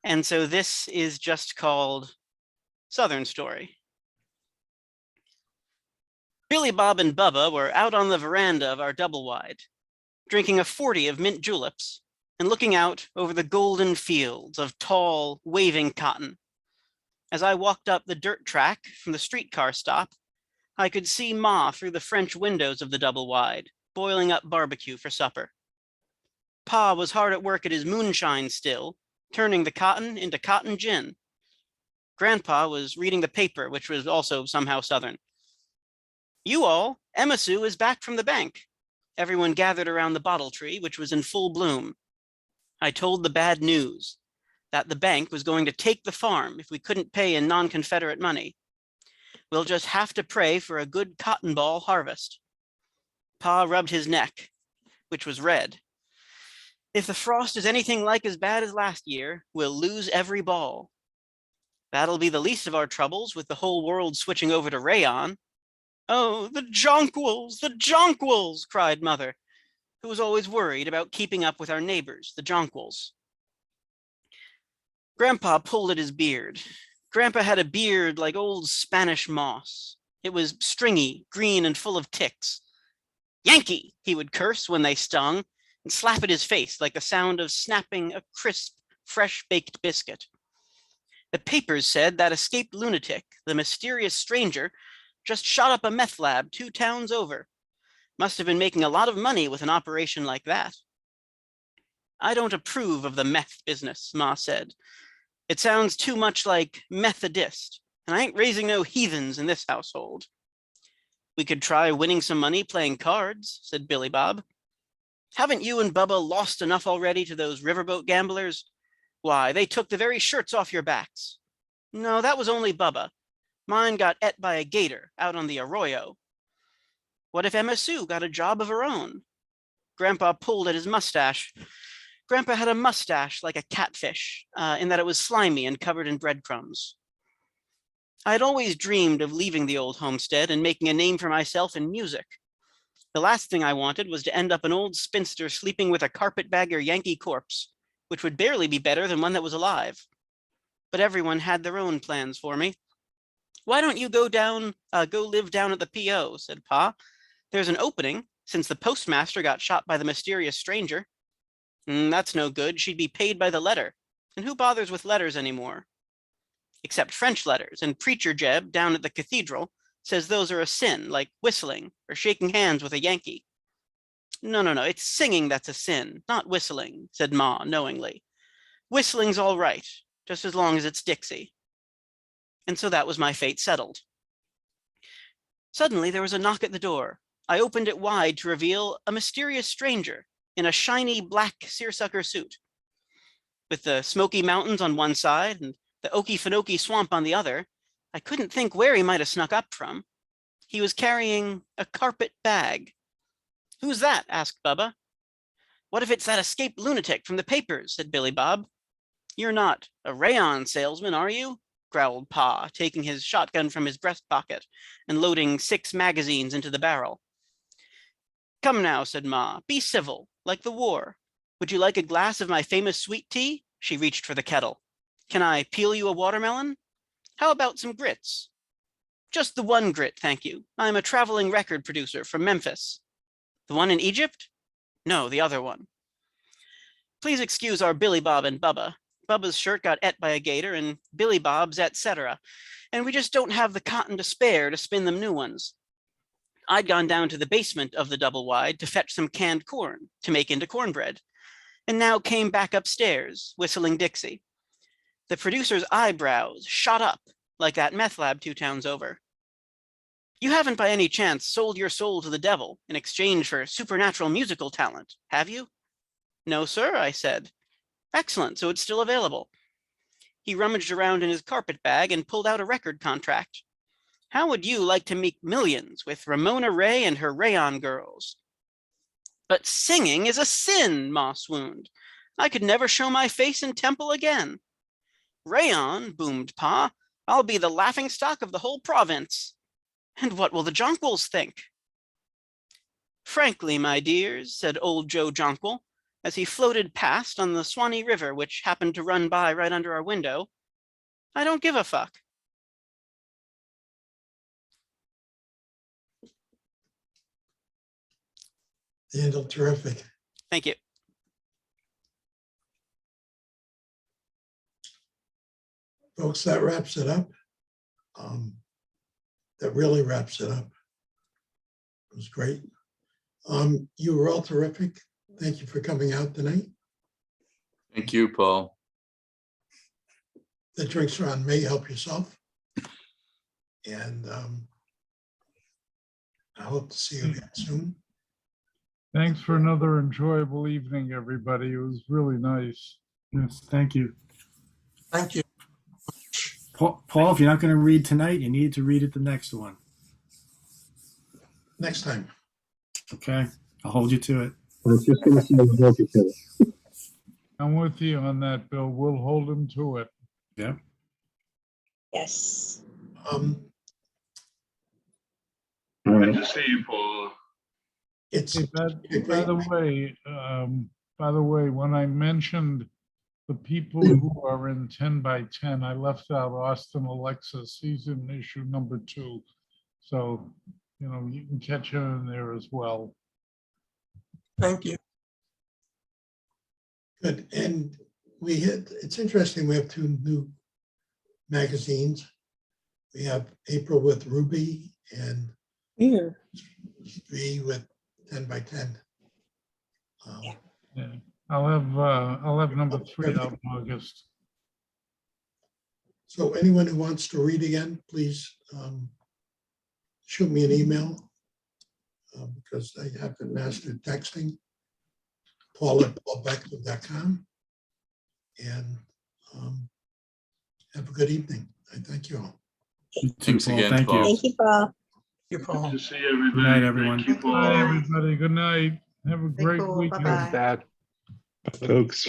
And so this is just called Southern Story. Billy Bob and Bubba were out on the veranda of our double wide, drinking a 40 of mint juleps and looking out over the golden fields of tall, waving cotton. As I walked up the dirt track from the streetcar stop, I could see Ma through the French windows of the double wide, boiling up barbecue for supper. Pa was hard at work at his moonshine still, turning the cotton into cotton gin. Grandpa was reading the paper, which was also somehow Southern. You all, Emma Sue is back from the bank. Everyone gathered around the bottle tree, which was in full bloom. I told the bad news, that the bank was going to take the farm if we couldn't pay in non-Confederate money. We'll just have to pray for a good cotton ball harvest. Pa rubbed his neck, which was red. If the frost is anything like as bad as last year, we'll lose every ball. That'll be the least of our troubles with the whole world switching over to rayon. Oh, the jonquils, cried Mother, who was always worried about keeping up with our neighbors, the jonquils. Grandpa pulled at his beard. Grandpa had a beard like old Spanish moss. It was stringy, green, and full of ticks. Yankee, he would curse when they stung, and slap at his face like the sound of snapping a crisp, fresh-baked biscuit. The papers said that escaped lunatic, the mysterious stranger, just shot up a meth lab 2 towns over. Must have been making a lot of money with an operation like that. I don't approve of the meth business, Ma said. It sounds too much like Methodist, and I ain't raising no heathens in this household. We could try winning some money playing cards, said Billy Bob. Haven't you and Bubba lost enough already to those riverboat gamblers? Why, they took the very shirts off your backs. No, that was only Bubba. Mine got et by a gator out on the arroyo. What if Emma Sue got a job of her own? Grandpa pulled at his mustache. Grandpa had a mustache like a catfish, in that it was slimy and covered in breadcrumbs. I had always dreamed of leaving the old homestead and making a name for myself in music. The last thing I wanted was to end up an old spinster sleeping with a carpetbagger Yankee corpse, which would barely be better than one that was alive. But everyone had their own plans for me. Why don't you go live down at the P.O., said Pa. There's an opening, since the postmaster got shot by the mysterious stranger. That's no good. She'd be paid by the letter. And who bothers with letters anymore? Except French letters, and Preacher Jeb down at the cathedral says those are a sin, like whistling or shaking hands with a Yankee. No, it's singing that's a sin, not whistling, said Ma knowingly. Whistling's all right, just as long as it's Dixie. And so that was my fate settled. Suddenly there was a knock at the door. I opened it wide to reveal a mysterious stranger in a shiny black seersucker suit. With the Smoky Mountains on one side and the Okefenokee Swamp on the other, I couldn't think where he might have snuck up from. He was carrying a carpet bag. Who's that? Asked Bubba. What if it's that escaped lunatic from the papers? Said Billy Bob. You're not a rayon salesman, are you? Growled Pa, taking his shotgun from his breast pocket and loading 6 magazines into the barrel. Come now, said Ma, be civil, like the war. Would you like a glass of my famous sweet tea? She reached for the kettle. Can I peel you a watermelon? How about some grits? Just the one grit, thank you. I'm a traveling record producer from Memphis. The one in Egypt? No, the other one. Please excuse our Billy Bob and Bubba. Bubba's shirt got et by a gator and Billy Bob's etc. And we just don't have the cotton to spare to spin them new ones. I'd gone down to the basement of the double wide to fetch some canned corn to make into cornbread, and now came back upstairs, whistling Dixie. The producer's eyebrows shot up like that meth lab 2 towns over. You haven't by any chance sold your soul to the devil in exchange for supernatural musical talent, have you? No, sir, I said. Excellent, so it's still available. He rummaged around in his carpet bag and pulled out a record contract. How would you like to make millions with Ramona Ray and her Rayon girls? But singing is a sin, Ma swooned. I could never show my face in temple again. Rayon, boomed Pa, I'll be the laughing stock of the whole province. And what will the jonquils think? Frankly, my dears, said old Joe Jonquil, as he floated past on the Swanee River, which happened to run by right under our window, I don't give a fuck.
Daniel, terrific.
Thank you.
Folks, that wraps it up. That really wraps it up. It was great. You were all terrific. Thank you for coming out tonight.
Thank you, Paul.
The drinks are on me, help yourself. And I hope to see you again soon.
Thanks for another enjoyable evening, everybody. It was really nice.
Yes, thank you.
Thank you.
Paul, if you're not going to read tonight, you need to read it the next one.
Next time.
Okay, I'll hold you to it.
I was just going to say, we'll hold you to it.
I'm with you on that, Bill. We'll hold him to it.
Yeah.
Yes.
All
right.
Good to see you, Paul.
It's
Hey, by the way, when I mentioned the people who are in 10 by 10, I left out Austin Alexis. He's in issue number 2. So, you know, you can catch him in there as well.
Thank you.
good. And it's interesting, we have 2 new magazines. We have April with Ruby and V with 10 by 10.
Yeah. I'll have number 3 out in August.
So anyone who wants to read again, please shoot me an email because I haven't mastered texting. paul@paulbeckler.com. And have a good evening. I thank you all.
Thanks again,
Thank
Paul.
you.
Thank you, Paul.
You, Paul.
Good to see everybody.
Good night, everyone.
Thank you, Paul. Good night, everybody. Good night. Have a great
Paul.
weekend.
Bye-bye.
Folks.